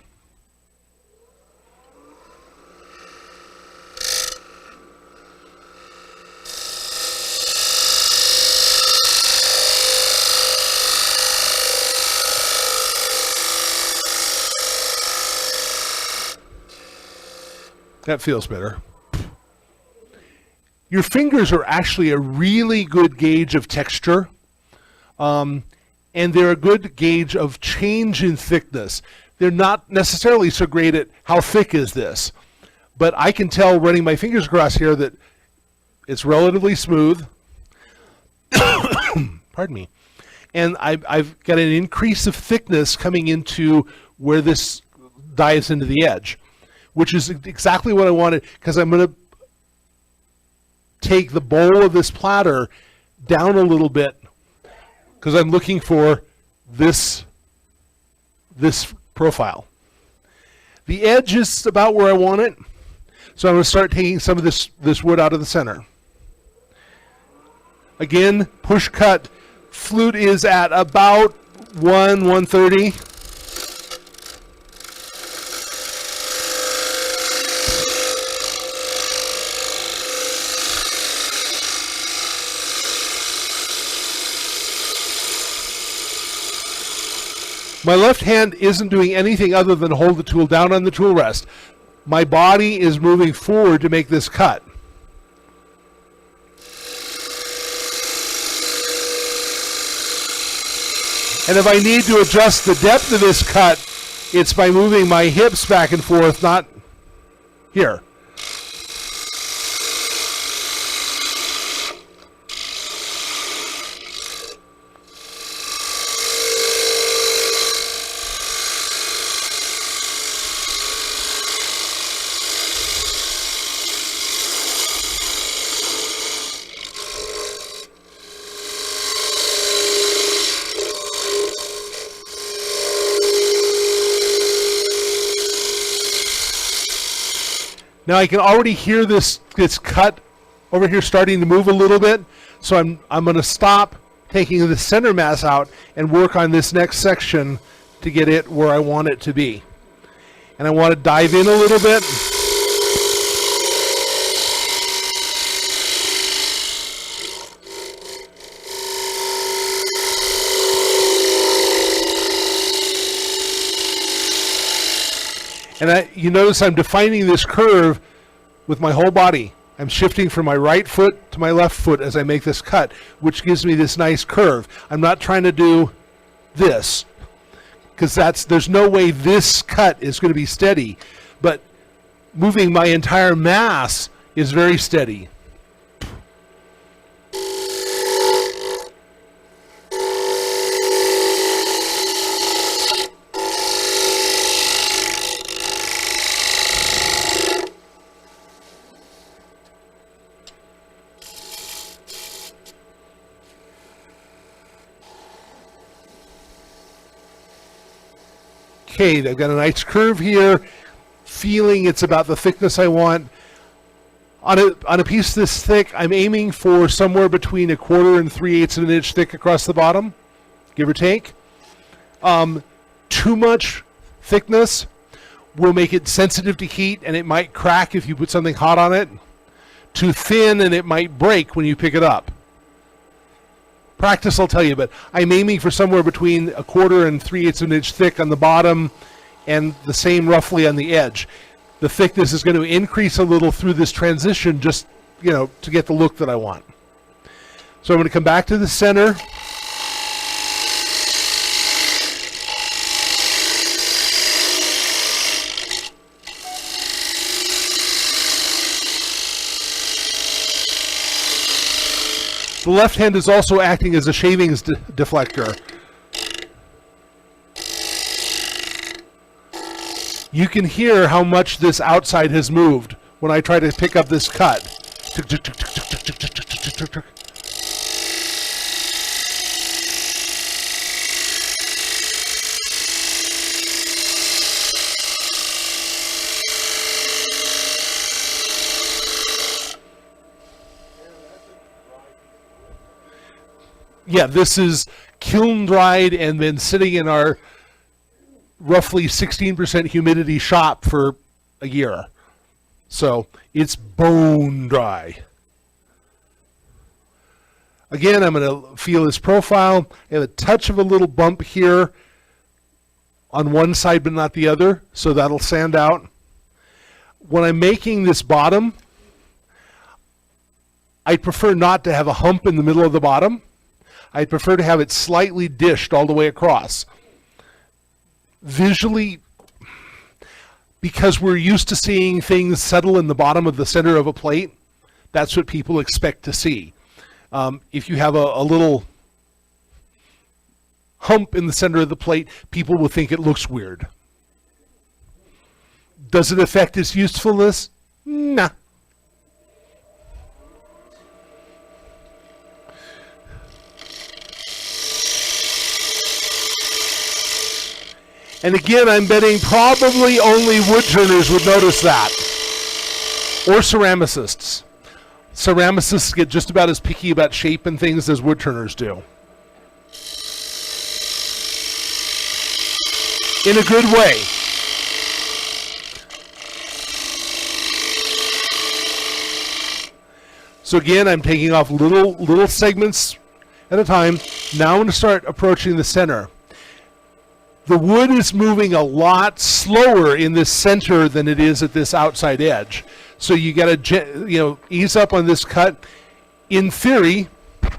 Speaker 1: That feels better. Your fingers are actually a really good gauge of texture, and they're a good gauge of change in thickness. They're not necessarily so great at how thick is this, but I can tell running my fingers across here that it's relatively smooth. Pardon me. And I've got an increase of thickness coming into where this dives into the edge, which is exactly what I wanted, because I'm going to take the bowl of this platter down a little bit because I'm looking for this profile. The edge is about where I want it, so I'm going to start taking some of this wood out of the center. Again, push cut. Flute is at about 130. My left hand isn't doing anything other than hold the tool down on the tool rest. My body is moving forward to make this cut. And if I need to adjust the depth of this cut, it's by moving my hips back and forth, not here. Now I can already hear this cut over here starting to move a little bit, so I'm going to stop taking the center mass out and work on this next section to get it where I want it to be. And I want to dive in a little bit. And you notice I'm defining this curve with my whole body. I'm shifting from my right foot to my left foot as I make this cut, which gives me this nice curve. I'm not trying to do this, because there's no way this cut is going to be steady. But moving my entire mass is very steady. Okay, I've got a nice curve here, feeling it's about the thickness I want. On a piece this thick, I'm aiming for somewhere between 1/4 and 3/8 of an inch thick across the bottom, give or take. Too much thickness will make it sensitive to heat, and it might crack if you put something hot on it. Too thin, and it might break when you pick it up. Practice will tell you, but I'm aiming for somewhere between 1/4 and 3/8 of an inch thick on the bottom, and the same roughly on the edge. The thickness is going to increase a little through this transition, just to get the look that I want. So I'm going to come back to the center. The left hand is also acting as a shavings deflector. You can hear how much this outside has moved when I try to pick up this cut. Yeah, this is kiln dried and then sitting in our roughly 16% humidity shop for a year. So it's bone dry. Again, I'm going to feel this profile. I have a touch of a little bump here on one side but not the other, so that'll sand out. When I'm making this bottom, I prefer not to have a hump in the middle of the bottom. I prefer to have it slightly dished all the way across. Visually, because we're used to seeing things settle in the bottom of the center of a plate, that's what people expect to see. If you have a little hump in the center of the plate, people will think it looks weird. Does it affect its usefulness? Nah. And again, I'm betting probably only woodturners would notice that. Or ceramicists. Ceramicists get just about as picky about shape and things as woodturners do. In a good way. So again, I'm taking off little segments at a time. Now I'm going to start approaching the center. The wood is moving a lot slower in this center than it is at this outside edge. So you got to ease up on this cut. In theory,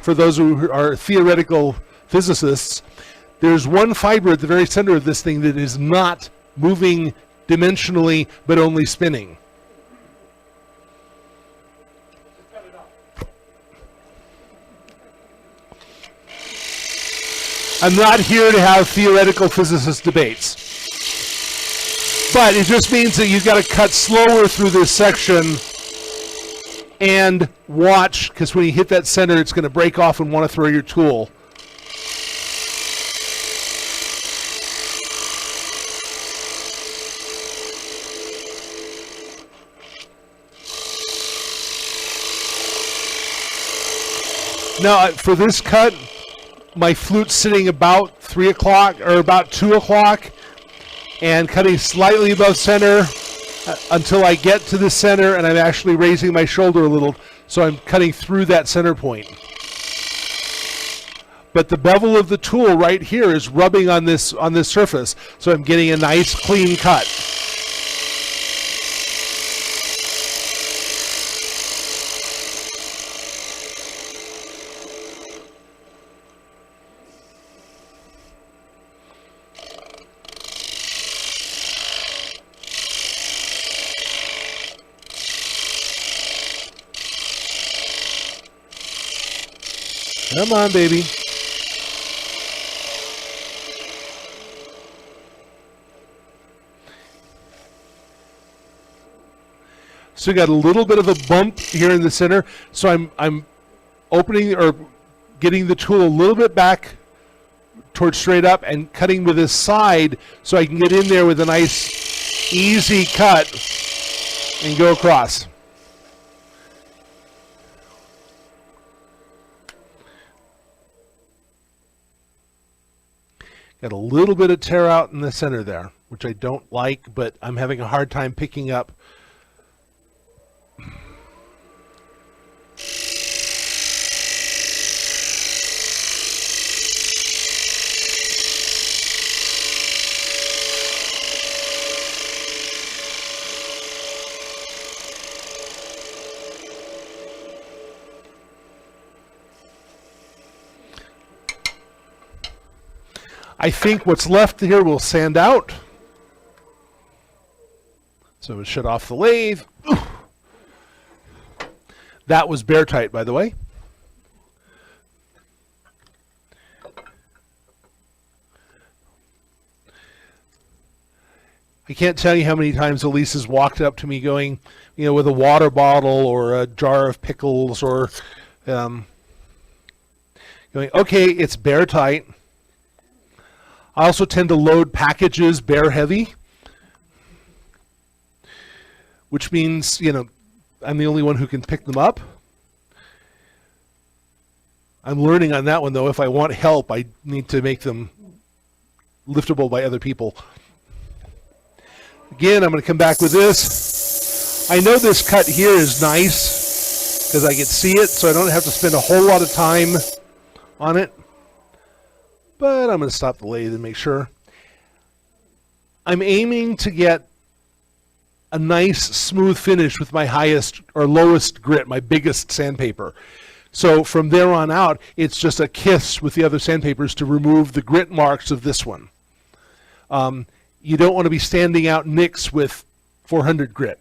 Speaker 1: for those who are theoretical physicists, there's one fiber at the very center of this thing that is not moving dimensionally but only spinning. I'm not here to have theoretical physicist debates. But it just means that you've got to cut slower through this section and watch, because when you hit that center, it's going to break off and want to throw your tool. Now, for this cut, my flute's sitting about 3 o'clock or about 2 o'clock and cutting slightly above center until I get to the center, and I'm actually raising my shoulder a little, so I'm cutting through that center point. But the bevel of the tool right here is rubbing on this surface, so I'm getting a nice clean cut. Come on, baby. So you got a little bit of a bump here in the center. So I'm opening or getting the tool a little bit back towards straight up and cutting with this side so I can get in there with a nice easy cut and go across. Got a little bit of tear out in the center there, which I don't like, but I'm having a hard time picking up. I think what's left here will sand out. So we'll shut off the lathe. Ooh. That was bare tight, by the way. I can't tell you how many times Elise has walked up to me going, with a water bottle or a jar of pickles or going, okay, it's bare tight. I also tend to load packages bare heavy, which means, I'm the only one who can pick them up. I'm learning on that one, though. If I want help, I need to make them liftable by other people. Again, I'm going to come back with this. I know this cut here is nice because I can see it, so I don't have to spend a whole lot of time on it. But I'm going to stop the lathe and make sure. I'm aiming to get a nice smooth finish with my highest or lowest grit, my biggest sandpaper. So from there on out, it's just a kiss with the other sandpapers to remove the grit marks of this one. You don't want to be standing out nicks with 400 grit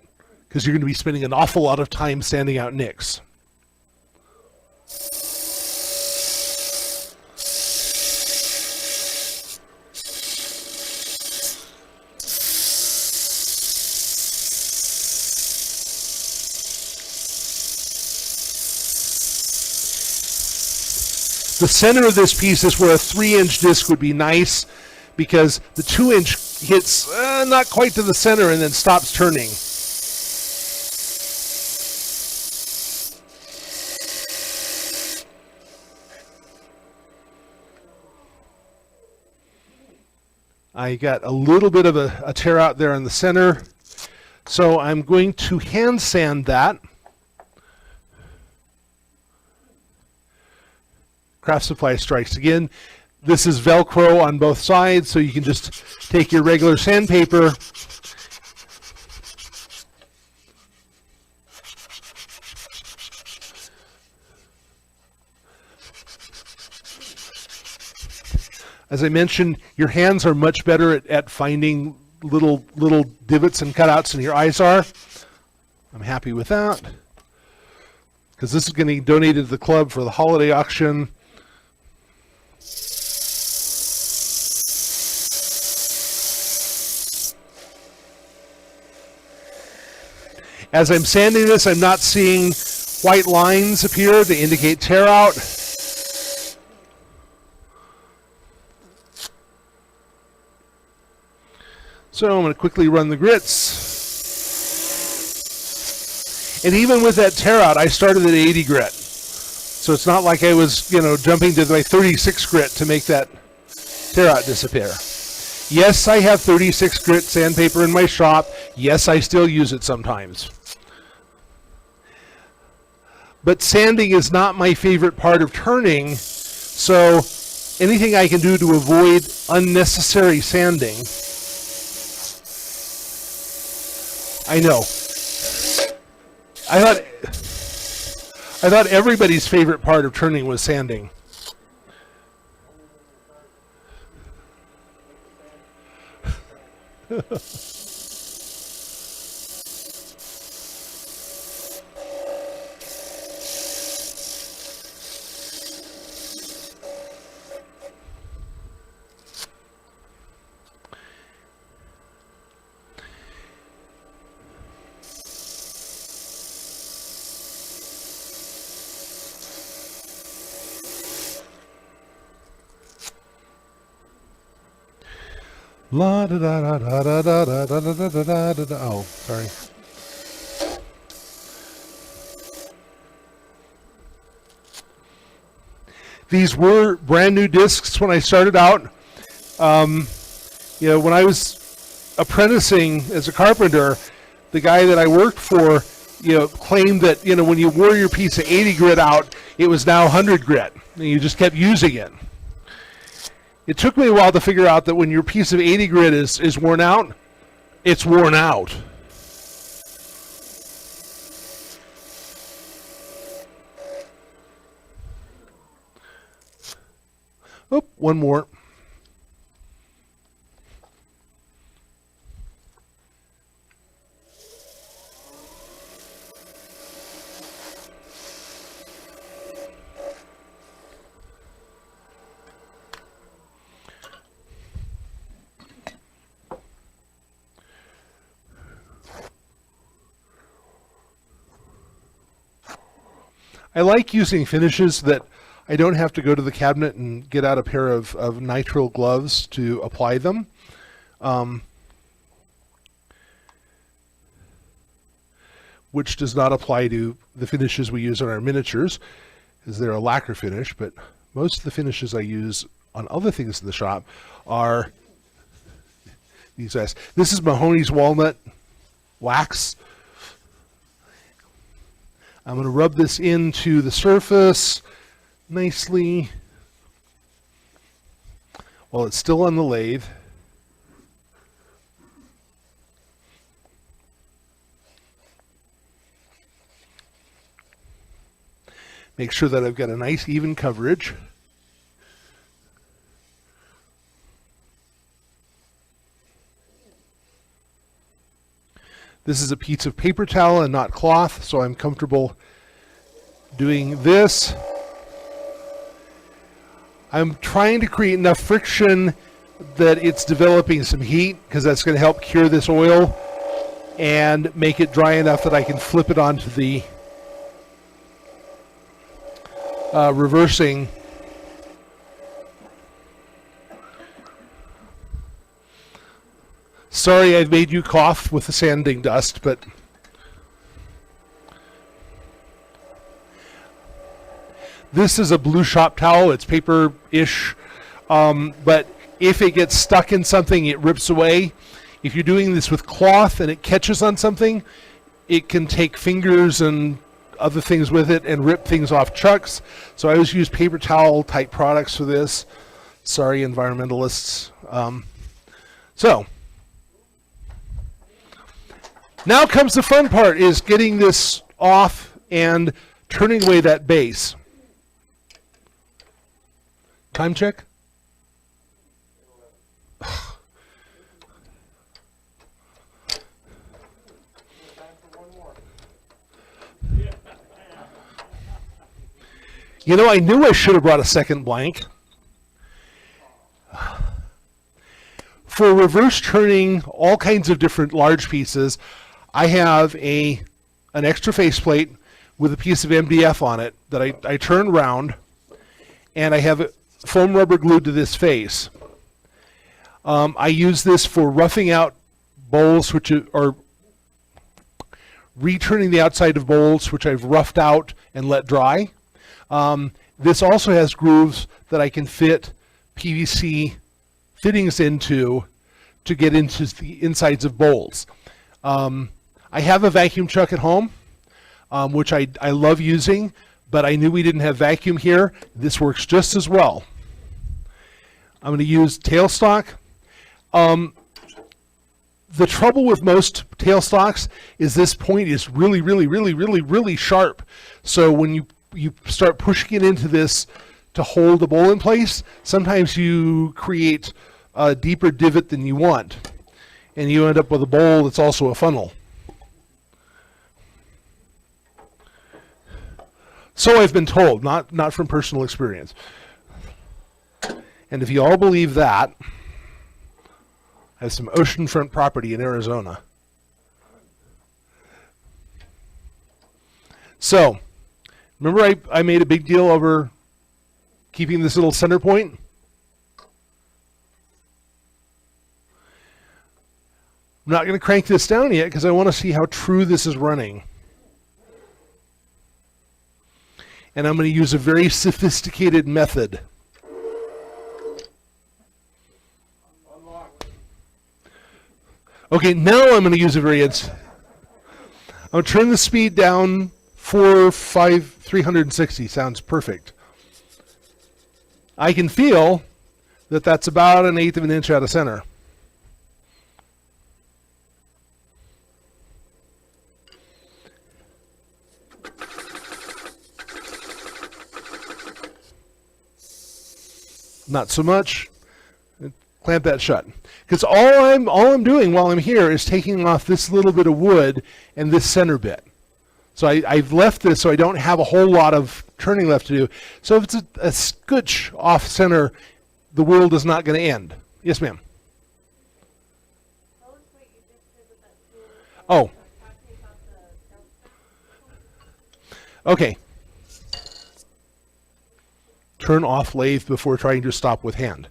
Speaker 1: because you're going to be spending an awful lot of time sanding out nicks. The center of this piece is where a 3-inch disc would be nice because the 2-inch hits not quite to the center and then stops turning. I got a little bit of a tear out there in the center, so I'm going to hand sand that. Craft Supply Strikes again. This is Velcro on both sides, so you can just take your regular sandpaper as I mentioned, your hands are much better at finding little divots and cutouts than your eyes are. I'm happy with that because this is going to be donated to the club for the holiday auction. As I'm sanding this, I'm not seeing white lines appear to indicate tear out. So I'm going to quickly run the grits. And even with that tear out, I started at 80 grit. So it's not like I was, jumping to my 36 grit to make that tear out disappear. Yes, I have 36 grit sandpaper in my shop. Yes, I still use it sometimes. But sanding is not my favorite part of turning, so anything I can do to avoid unnecessary sanding. I know. I thought everybody's favorite part of turning was sanding. La da da da da da da da da da da da da. Oh, sorry. These were brand new discs when I started out. When I was apprenticing as a carpenter, the guy that I worked for, claimed that, when you wore your piece of 80 grit out, it was now 100 grit, and you just kept using it. It took me a while to figure out that when your piece of 80 grit is worn out, it's worn out. Oh, one more. I like using finishes that I don't have to go to the cabinet and get out a pair of nitrile gloves to apply them. Which does not apply to the finishes we use on our miniatures, because they're a lacquer finish, but most of the finishes I use on other things in the shop are these guys. This is Mahoney's Walnut Wax. I'm going to rub this into the surface nicely while it's still on the lathe. Make sure that I've got a nice even coverage. This is a piece of paper towel and not cloth, so I'm comfortable doing this. I'm trying to create enough friction that it's developing some heat, because that's going to help cure this oil and make it dry enough that I can flip it onto the reversing. Sorry I've made you cough with the sanding dust, but this is a blue shop towel. It's paper-ish, but if it gets stuck in something, it rips away. If you're doing this with cloth and it catches on something, it can take fingers and other things with it and rip things off chucks. So I always use paper towel type products for this. Sorry, environmentalists. So now comes the fun part, is getting this off and turning away that base. Time check? I knew I should have brought a second blank. For reverse turning all kinds of different large pieces, I have an extra faceplate with a piece of MDF on it that I turn round, and I have foam rubber glued to this face. I use this for roughing out bowls, or returning the outside of bowls which I've roughed out and let dry. This also has grooves that I can fit PVC fittings into to get into the insides of bowls. I have a vacuum chuck at home, which I love using, but I knew we didn't have vacuum here. This works just as well. I'm going to use tailstock. The trouble with most tailstocks is this point is really, really, really, really, really sharp. So when you start pushing it into this to hold the bowl in place, sometimes you create a deeper divot than you want, and you end up with a bowl that's also a funnel. So I've been told, not from personal experience. And if you all believe that, I have some oceanfront property in Arizona. So, remember I made a big deal over keeping this little center point? I'm not going to crank this down yet because I want to see how true this is running. And I'm going to use a very sophisticated method. Okay, now I'm going to use a variance. I'm going to turn the speed down 360. Sounds perfect. I can feel that that's about 1/8 of an inch out of center. Not so much. Clamp that shut. Because all I'm doing while I'm here is taking off this little bit of wood and this center bit. So I've left this so I don't have a whole lot of turning left to do. So if it's a scotch off center, the world is not going to end. Yes, ma'am. Oh. Okay. Turn off lathe before trying to stop with hand.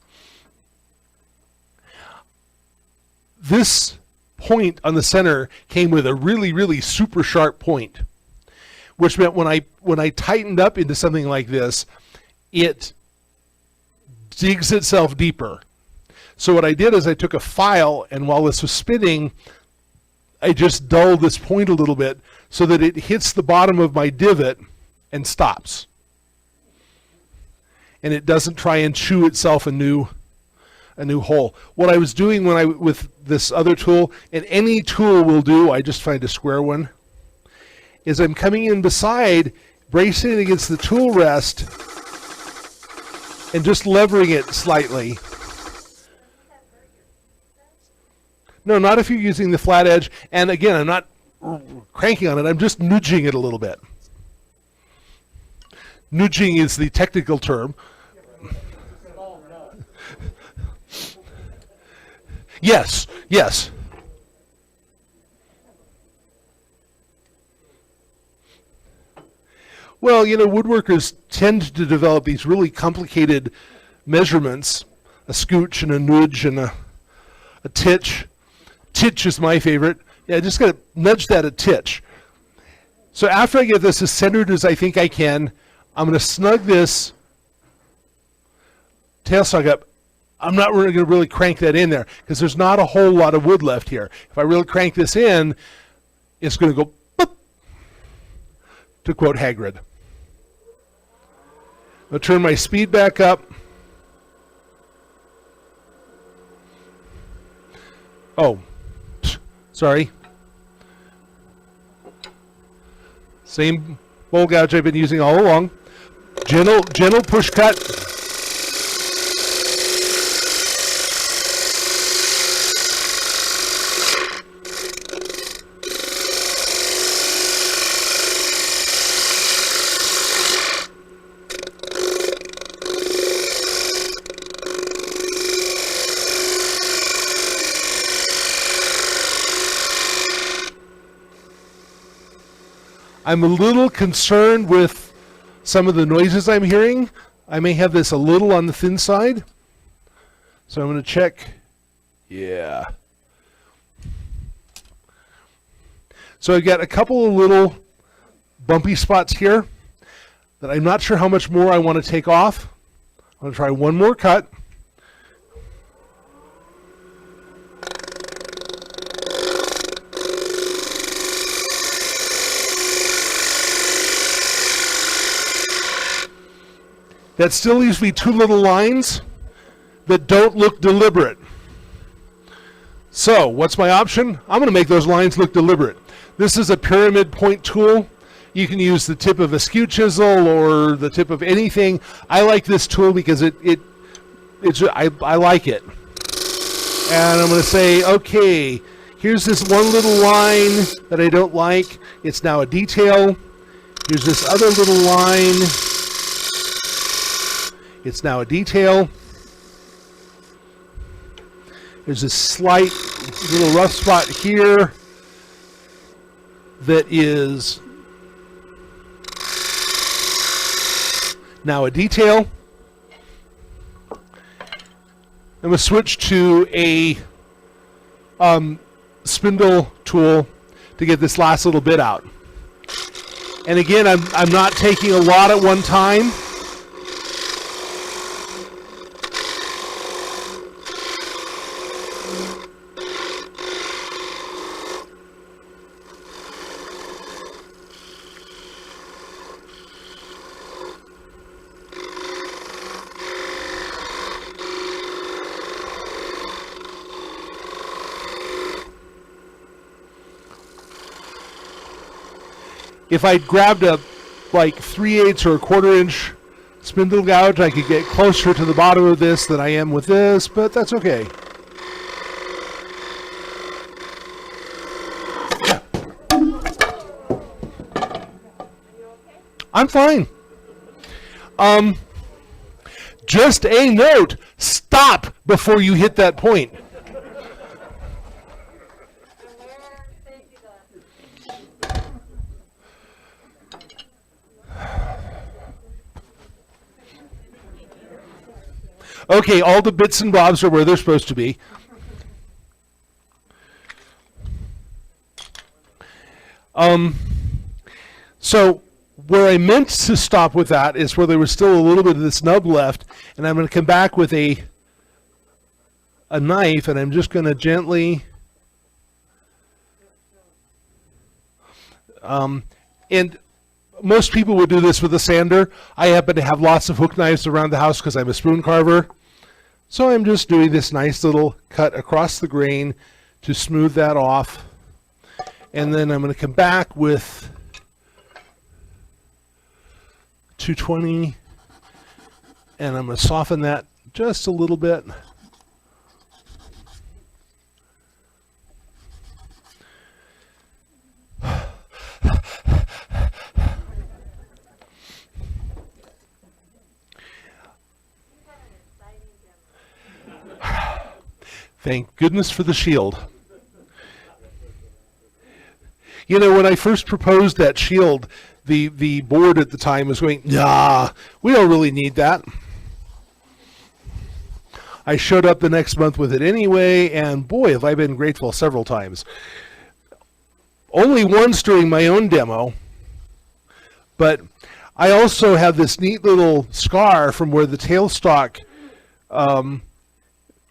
Speaker 1: This point on the center came with a really, really super sharp point, which meant when I tightened up into something like this, it digs itself deeper. So what I did is I took a file, and while this was spinning, I just dulled this point a little bit so that it hits the bottom of my divot and stops. And it doesn't try and chew itself a new hole. What I was doing with this other tool, and any tool will do, I just find a square one, is I'm coming in beside, bracing it against the tool rest, and just levering it slightly. No, not if you're using the flat edge. And again, I'm not cranking on it, I'm just nudging it a little bit. Nudging is the technical term. Yes, yes. Well, you know, woodworkers tend to develop these really complicated measurements, a scooch and a nudge and a titch. Titch is my favorite. Yeah, just got to nudge that a titch. So after I get this as centered as I think I can, I'm going to snug this tailstock up. I'm not really going to really crank that in there because there's not a whole lot of wood left here. If I really crank this in, it's going to go boop, to quote Hagrid. I'll turn my speed back up. Oh, sorry. Same bowl gouge I've been using all along. Gentle push cut. I'm a little concerned with some of the noises I'm hearing. I may have this a little on the thin side. So I'm going to check. Yeah. So I've got a couple of little bumpy spots here that I'm not sure how much more I want to take off. I'm going to try one more cut. That still leaves me two little lines that don't look deliberate. So, what's my option? I'm going to make those lines look deliberate. This is a pyramid point tool. You can use the tip of a skew chisel or the tip of anything. I like this tool because I like it. And I'm going to say, okay, here's this one little line that I don't like. It's now a detail. Here's this other little line. It's now a detail. There's a slight little rough spot here that is now a detail. I'm going to switch to a spindle tool to get this last little bit out. And again, I'm not taking a lot at one time. If I grabbed a like 3/8 or a 1/4 inch spindle gouge, I could get closer to the bottom of this than I am with this, but that's okay. I'm fine. Just a note, stop before you hit that point. Okay, all the bits and bobs are where they're supposed to be. So where I meant to stop with that is where there was still a little bit of this nub left, and I'm going to come back with a knife, and I'm just going to gently and most people would do this with a sander. I happen to have lots of hook knives around the house because I'm a spoon carver. So I'm just doing this nice little cut across the grain to smooth that off. And then I'm going to come back with 220, and I'm going to soften that just a little bit. Thank goodness for the shield. You know, when I first proposed that shield, the board at the time was going, nah, we don't really need that. I showed up the next month with it anyway, and boy, have I been grateful several times. Only once during my own demo, but I also have this neat little scar from where the tailstock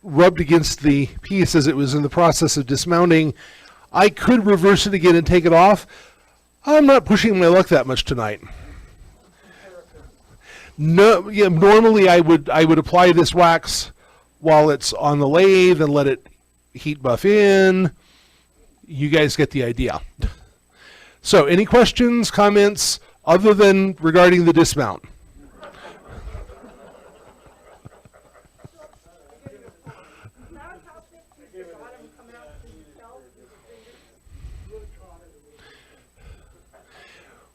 Speaker 1: rubbed against the piece as it was in the process of dismounting. I could reverse it again and take it off. I'm not pushing my luck that much tonight. No, yeah, normally I would apply this wax while it's on the lathe and let it heat buff in. You guys get the idea. So, any questions, comments, other than regarding the dismount?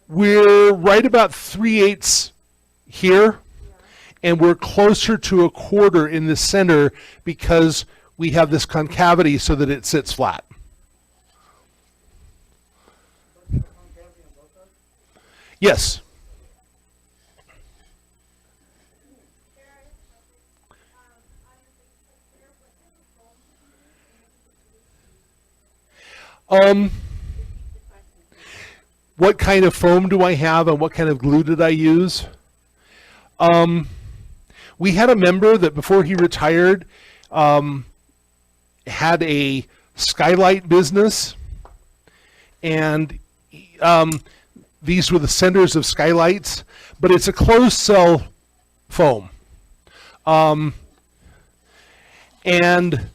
Speaker 1: We're right about 3/8 here, and we're closer to a 1/4 in the center because we have this concavity so that it sits flat. Yes. What kind of foam do I have and what kind of glue did I use? We had a member that before he retired had a skylight business, and these were the centers of skylights, but it's a closed cell foam. And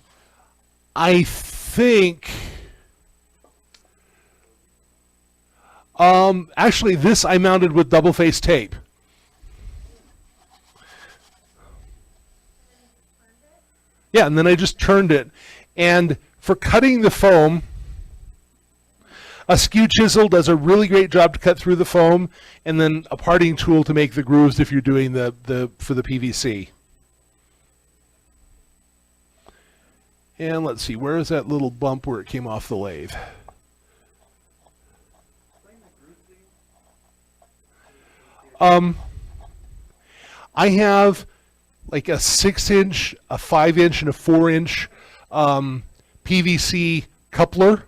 Speaker 1: I think actually this I mounted with double face tape. Yeah, and then I just turned it. And for cutting the foam, a skew chisel does a really great job to cut through the foam, and then a parting tool to make the grooves if you're doing for the PVC. And let's see, where is that little bump where it came off the lathe? I have like a 6-inch, a 5-inch, and a 4-inch PVC coupler.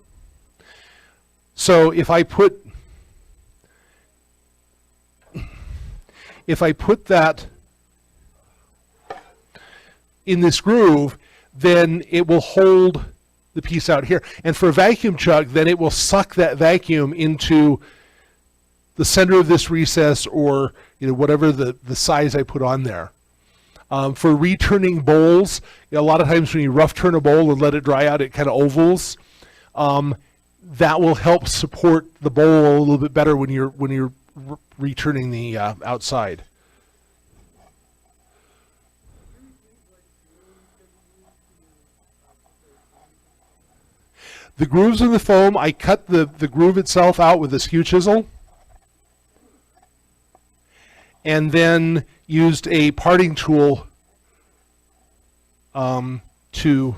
Speaker 1: So if I put that in this groove, then it will hold the piece out here. And for a vacuum chuck, then it will suck that vacuum into the center of this recess, or whatever the size I put on there. For returning bowls, a lot of times when you rough turn a bowl and let it dry out, it kind of ovals. that will help support the bowl a little bit better when you're returning the outside. The grooves in the foam, I cut the groove itself out with a skew chisel, and then used a parting tool to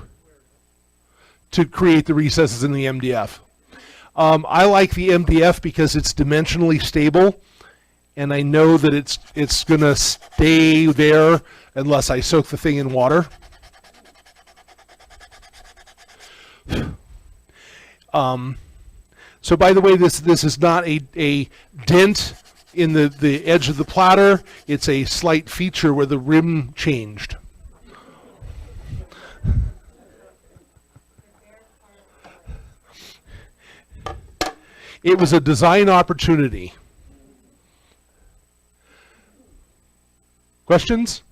Speaker 1: create the recesses in the MDF. I like the MDF because it's dimensionally stable, and I know that it's going to stay there unless I soak the thing in water. So by the way, this is not a dent in the edge of the platter. It's a slight feature where the rim changed. It was a design opportunity. Questions?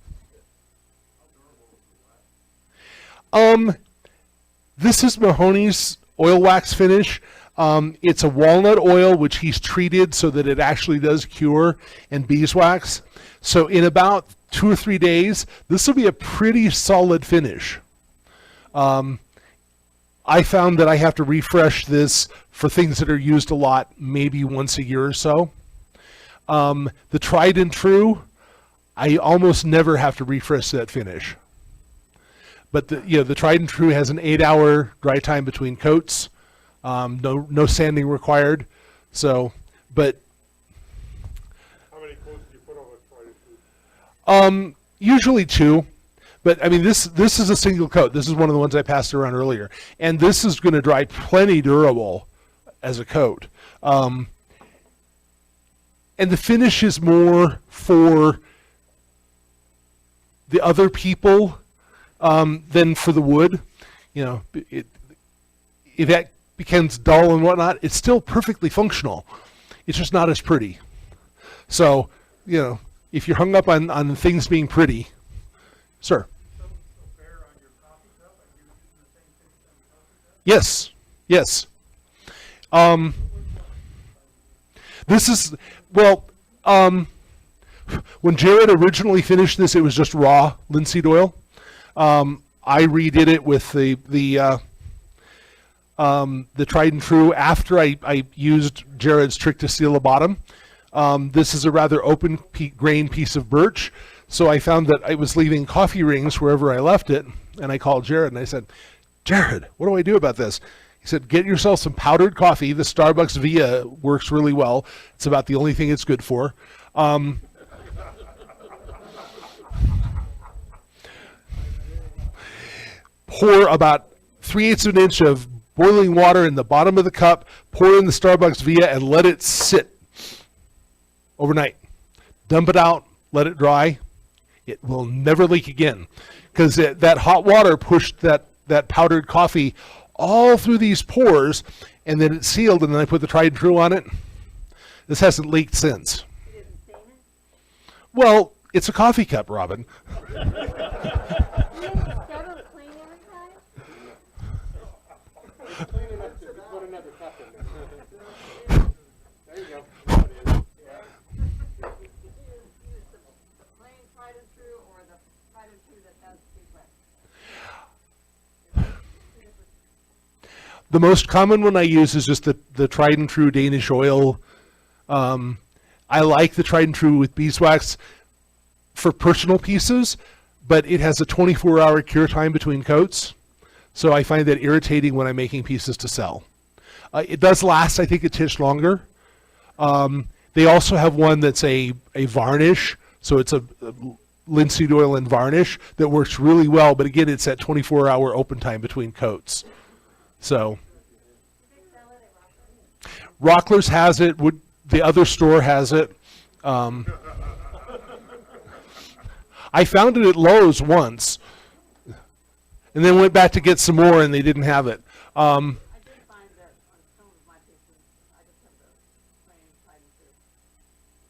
Speaker 1: This is Mahoney's oil wax finish. It's a walnut oil which he's treated so that it actually does cure and beeswax. So in about 2 or 3 days, this will be a pretty solid finish. I found that I have to refresh this for things that are used a lot, maybe once a year or so. The tried and true, I almost never have to refresh that finish. But the tried and true has an 8-hour dry time between coats. No sanding required. So, but
Speaker 2: How many coats do you put on a tried and true?
Speaker 1: Usually 2. But I mean, this is a single coat. This is one of the ones I passed around earlier, and this is going to dry plenty durable as a coat. And the finish is more for the other people than for the wood. You know, if that becomes dull and whatnot, it's still perfectly functional. It's just not as pretty. So, you know, if you're hung up on things being pretty, sir.
Speaker 2: So fair on your coffee cup? Are you using the same finish on the coffee cup?
Speaker 1: Yes, yes. This is, well, when Jared originally finished this, it was just raw linseed oil. I redid it with the tried and true after I used Jared's trick to seal the bottom. This is a rather open grain piece of birch, so I found that I was leaving coffee rings wherever I left it, and I called Jared and I said, Jared, what do I do about this? He said, get yourself some powdered coffee. The Starbucks Via works really well. It's about the only thing it's good for. Pour about 3/8 of an inch of boiling water in the bottom of the cup, pour in the Starbucks Via, and let it sit overnight. Dump it out, let it dry. It will never leak again, because that hot water pushed that powdered coffee all through these pores, and then it sealed, and then I put the tried and true on it. This hasn't leaked since.
Speaker 3: You didn't stain it?
Speaker 1: Well, it's a coffee cup, Robin.
Speaker 3: You scrub it clean every time?
Speaker 2: Clean it up, just put another cup in there. There you go. There it is. Yeah.
Speaker 3: Did you use the plain tried and true or the tried and true that has beeswax?
Speaker 1: The most common one I use is just the tried and true Danish oil. I like the tried and true with beeswax for personal pieces, but it has a 24-hour cure time between coats, so I find that irritating when I'm making pieces to sell. It does last, I think, a titch longer. They also have one that's a varnish, so it's a linseed oil and varnish that works really well, but again, it's that 24-hour open time between coats. So, Rockler's has it. The other store has it. I found it at Lowe's once, and then went back to get some more, and they didn't have it.
Speaker 3: I did find that on some of my pieces, I just have the plain tried and true.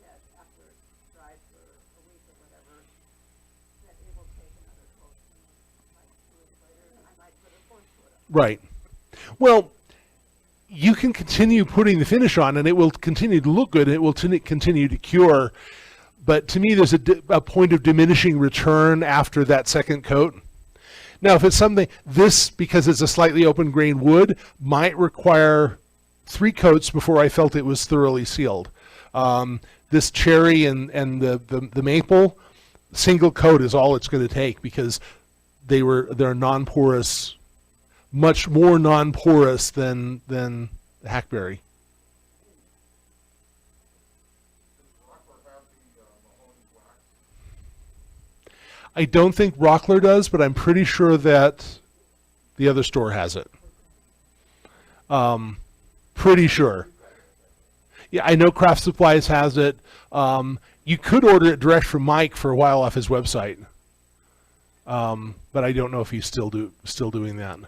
Speaker 3: That after it's dried for a week or whatever, that it will take another coat. And like 2 weeks later, I might put a fourth coat up.
Speaker 1: Right. Well, you can continue putting the finish on, and it will continue to look good, and it will continue to cure. But to me, there's a point of diminishing return after that second coat. Now, if it's something, this, because it's a slightly open grain wood, might require 3 coats before I felt it was thoroughly sealed. This cherry and the maple, single coat is all it's going to take, because they're non-porous, much more non-porous than hackberry. I don't think Rockler does, but I'm pretty sure that the other store has it. Pretty sure. Yeah, I know Craft Supplies has it. You could order it direct from Mike for a while off his website, but I don't know if he's still doing that.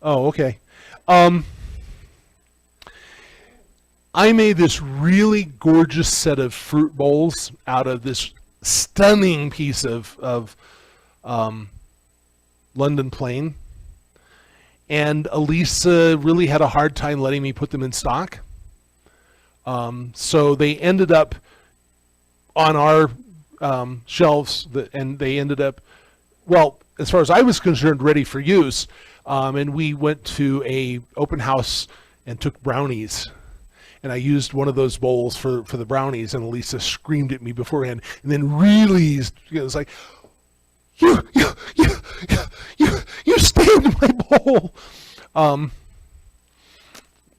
Speaker 1: Oh, okay. I made this really gorgeous set of fruit bowls out of this stunning piece of London plain. And Elisa really had a hard time letting me put them in stock. So they ended up on our shelves, and they ended up, well, as far as I was concerned, ready for use. And we went to a open house and took brownies. And I used one of those bowls for the brownies, and Elisa screamed at me beforehand, and then really, it was like, you stained my bowl,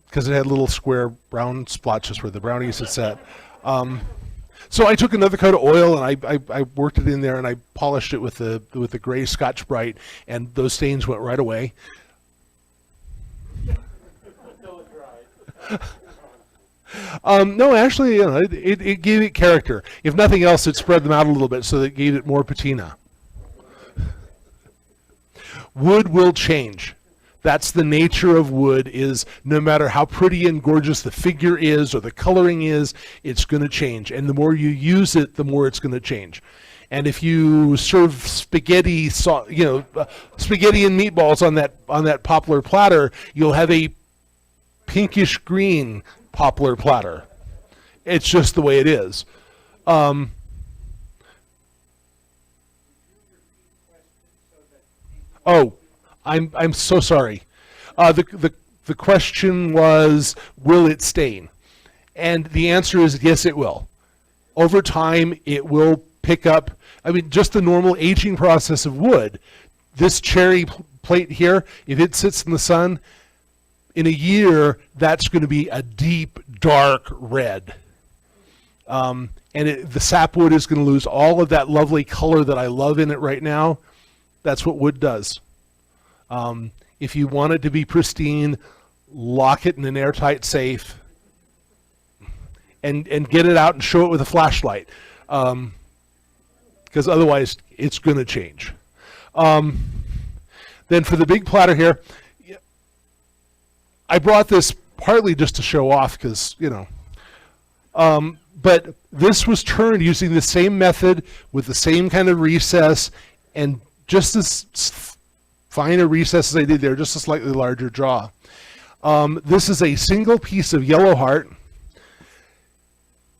Speaker 1: because it had little square brown splotches where the brownies had sat. So I took another coat of oil, and I worked it in there, and I polished it with the gray Scotch Brite, and those stains went right away. No, actually, it gave it character. If nothing else, it spread them out a little bit, so that it gave it more patina. Wood will change. That's the nature of wood, is no matter how pretty and gorgeous the figure is or the coloring is, it's going to change. And the more you use it, the more it's going to change. And if you serve spaghetti, spaghetti and meatballs on that poplar platter, you'll have a pinkish green poplar platter. It's just the way it is. Oh, I'm so sorry. The question was, will it stain? And the answer is yes, it will. Over time, it will pick up. I mean, just the normal aging process of wood. This cherry plate here, if it sits in the sun, in a year, that's going to be a deep, dark red. And the sapwood is going to lose all of that lovely color that I love in it right now. That's what wood does. If you want it to be pristine, lock it in an airtight safe and get it out and show it with a flashlight. Because otherwise, it's going to change. Then for the big platter here, I brought this partly just to show off because, but this was turned using the same method with the same kind of recess and just as fine a recess as I did there, just a slightly larger jaw. This is a single piece of yellow heart,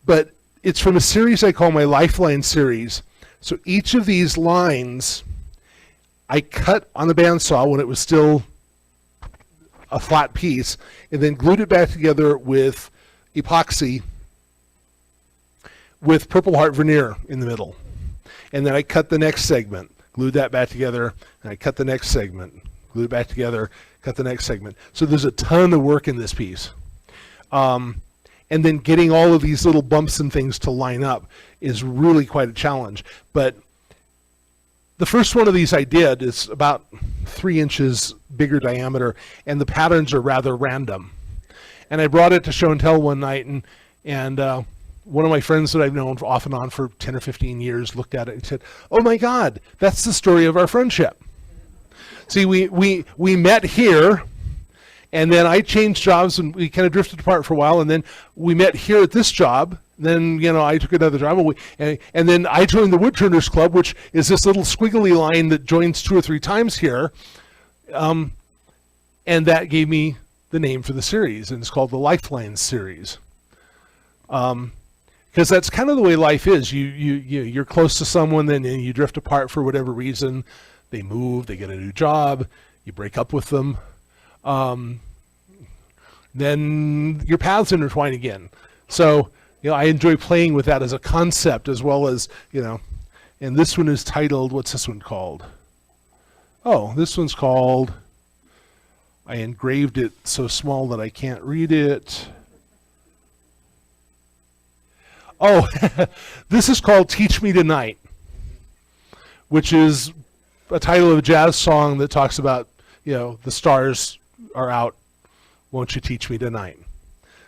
Speaker 1: but it's from a series I call my Lifeline series. So each of these lines I cut on the bandsaw when it was still a flat piece, and then glued it back together with epoxy with Purple Heart veneer in the middle. And then I cut the next segment, glued that back together, and I cut the next segment, glued it back together, cut the next segment. So there's a ton of work in this piece. And then getting all of these little bumps and things to line up is really quite a challenge. But the first one of these I did is about 3 inches bigger diameter, and the patterns are rather random. And I brought it to show and tell one night, and one of my friends that I've known off and on for 10 or 15 years looked at it and said, "Oh my God, that's the story of our friendship." See, we met here, and then I changed jobs, and we kind of drifted apart for a while, and then we met here at this job, Then, I took another job, and then I joined the Woodturners Club, which is this little squiggly line that joins 2 or 3 times here. And that gave me the name for the series, and it's called the Lifelines series. Because that's kind of the way life is. You're close to someone, then you drift apart for whatever reason. They move, they get a new job, you break up with them. Then your paths intertwine again. So, I enjoy playing with that as a concept, as well as, and this one is titled, what's this one called? Oh, this one's called, I engraved it so small that I can't read it. Oh, this is called Teach Me Tonight, which is a title of a jazz song that talks about, the stars are out, won't you teach me tonight?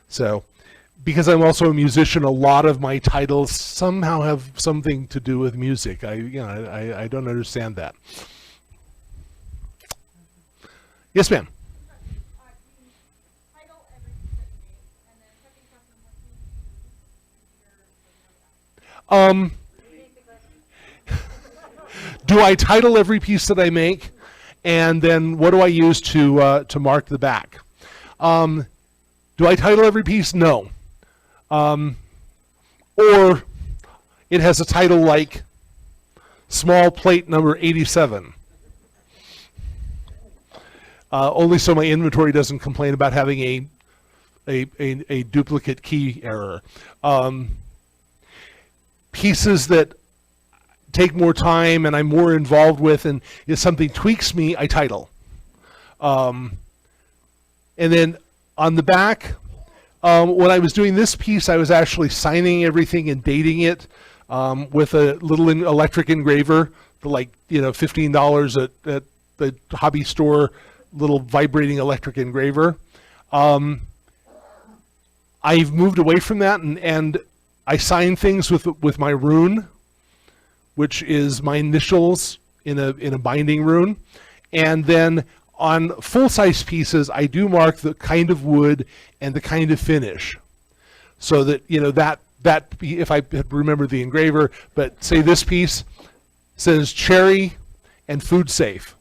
Speaker 1: So, because I'm also a musician, a lot of my titles somehow have something to do with music. I don't understand that. Yes, ma'am. Do I title every piece that I make, and then what do I use to mark the back? Do I title every piece? No. Or it has a title like small plate number 87. Only so my inventory doesn't complain about having a duplicate key error. Pieces that take more time and I'm more involved with, and if something tweaks me, I title. And then on the back, when I was doing this piece, I was actually signing everything and dating it with a little electric engraver, for $15 at the hobby store, little vibrating electric engraver. I've moved away from that, and I sign things with my rune, which is my initials in a binding rune, and then on full-size pieces, I do mark the kind of wood and the kind of finish, so that that if I remember the engraver, but say this piece says cherry and food safe.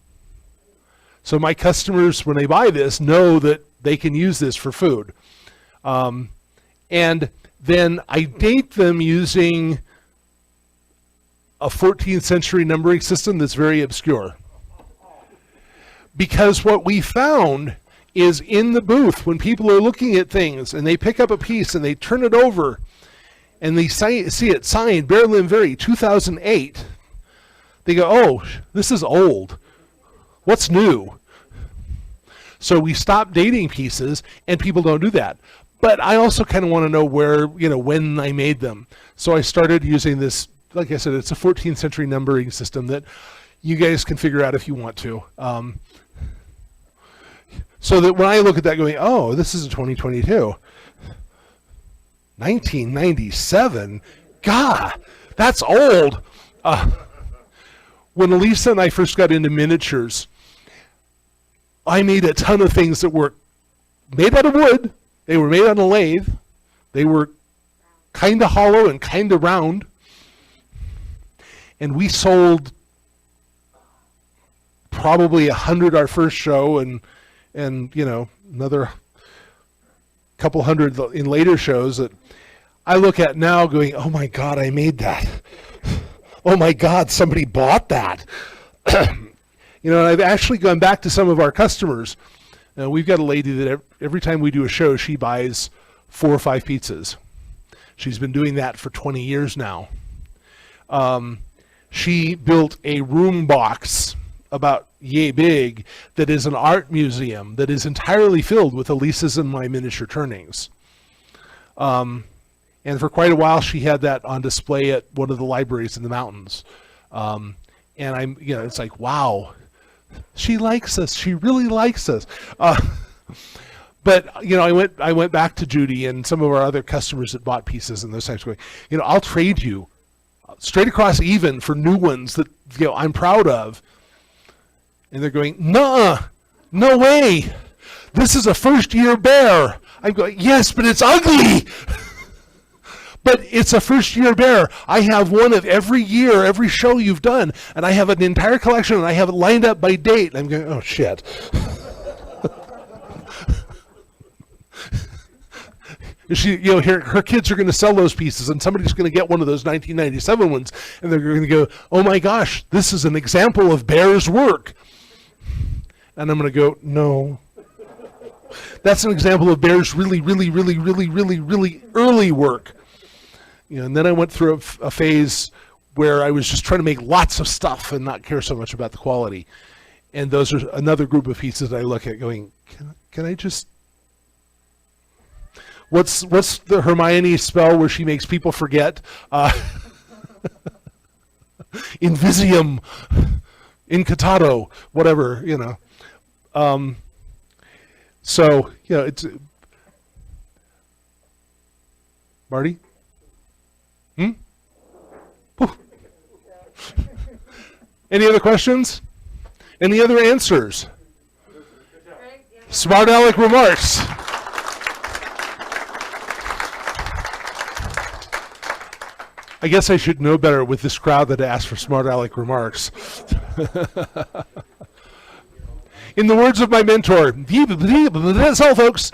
Speaker 1: So my customers, when they buy this, know that they can use this for food. And then I date them using a 14th century numbering system that's very obscure. Because what we found is in the booth, when people are looking at things and they pick up a piece and they turn it over and they see it signed, Bear Limvere, 2008, they go, oh, this is old. What's new? So we stopped dating pieces, and people don't do that. But I also kind of want to know where, when I made them. So I started using this, like I said, it's a 14th century numbering system that you guys can figure out if you want to. So that when I look at that going, oh, this is a 2022. 1997? God, that's old. When Elisa and I first got into miniatures, I made a ton of things that were made out of wood. They were made on a lathe. They were kind of hollow and kind of round. And we sold probably 100 our first show, and another couple hundred in later shows that I look at now going, oh my God, I made that. Oh my God, somebody bought that. And I've actually gone back to some of our customers. We've got a lady that every time we do a show, she buys 4 or 5 pizzas. She's been doing that for 20 years now. She built a room box about yay big that is an art museum that is entirely filled with Elisa's and my miniature turnings. And for quite a while, she had that on display at one of the libraries in the mountains. And I'm, it's like, wow, she likes us. She really likes us. But I went back to Judy and some of our other customers that bought pieces and those types of going, I'll trade you straight across even for new ones that I'm proud of. And they're going, no way. This is a first-year bear. I'm going, yes, but it's ugly. But it's a first-year bear. I have one of every year, every show you've done, and I have an entire collection, and I have it lined up by date. I'm going, oh, shit. Her kids are going to sell those pieces, and somebody's going to get one of those 1997 ones, and they're going to go, oh my gosh, this is an example of Bear's work. And I'm going to go, no. That's an example of Bear's really, really, really, really, really, really early work. And then I went through a phase where I was just trying to make lots of stuff and not care so much about the quality. And those are another group of pieces that I look at going, can I just... What's the Hermione spell where she makes people forget? Invisium, incatato, whatever, So, it's... Marty? Any other questions? Any other answers? Smart aleck remarks. I guess I should know better with this crowd that asked for smart aleck remarks. In the words of my mentor, that's all, folks.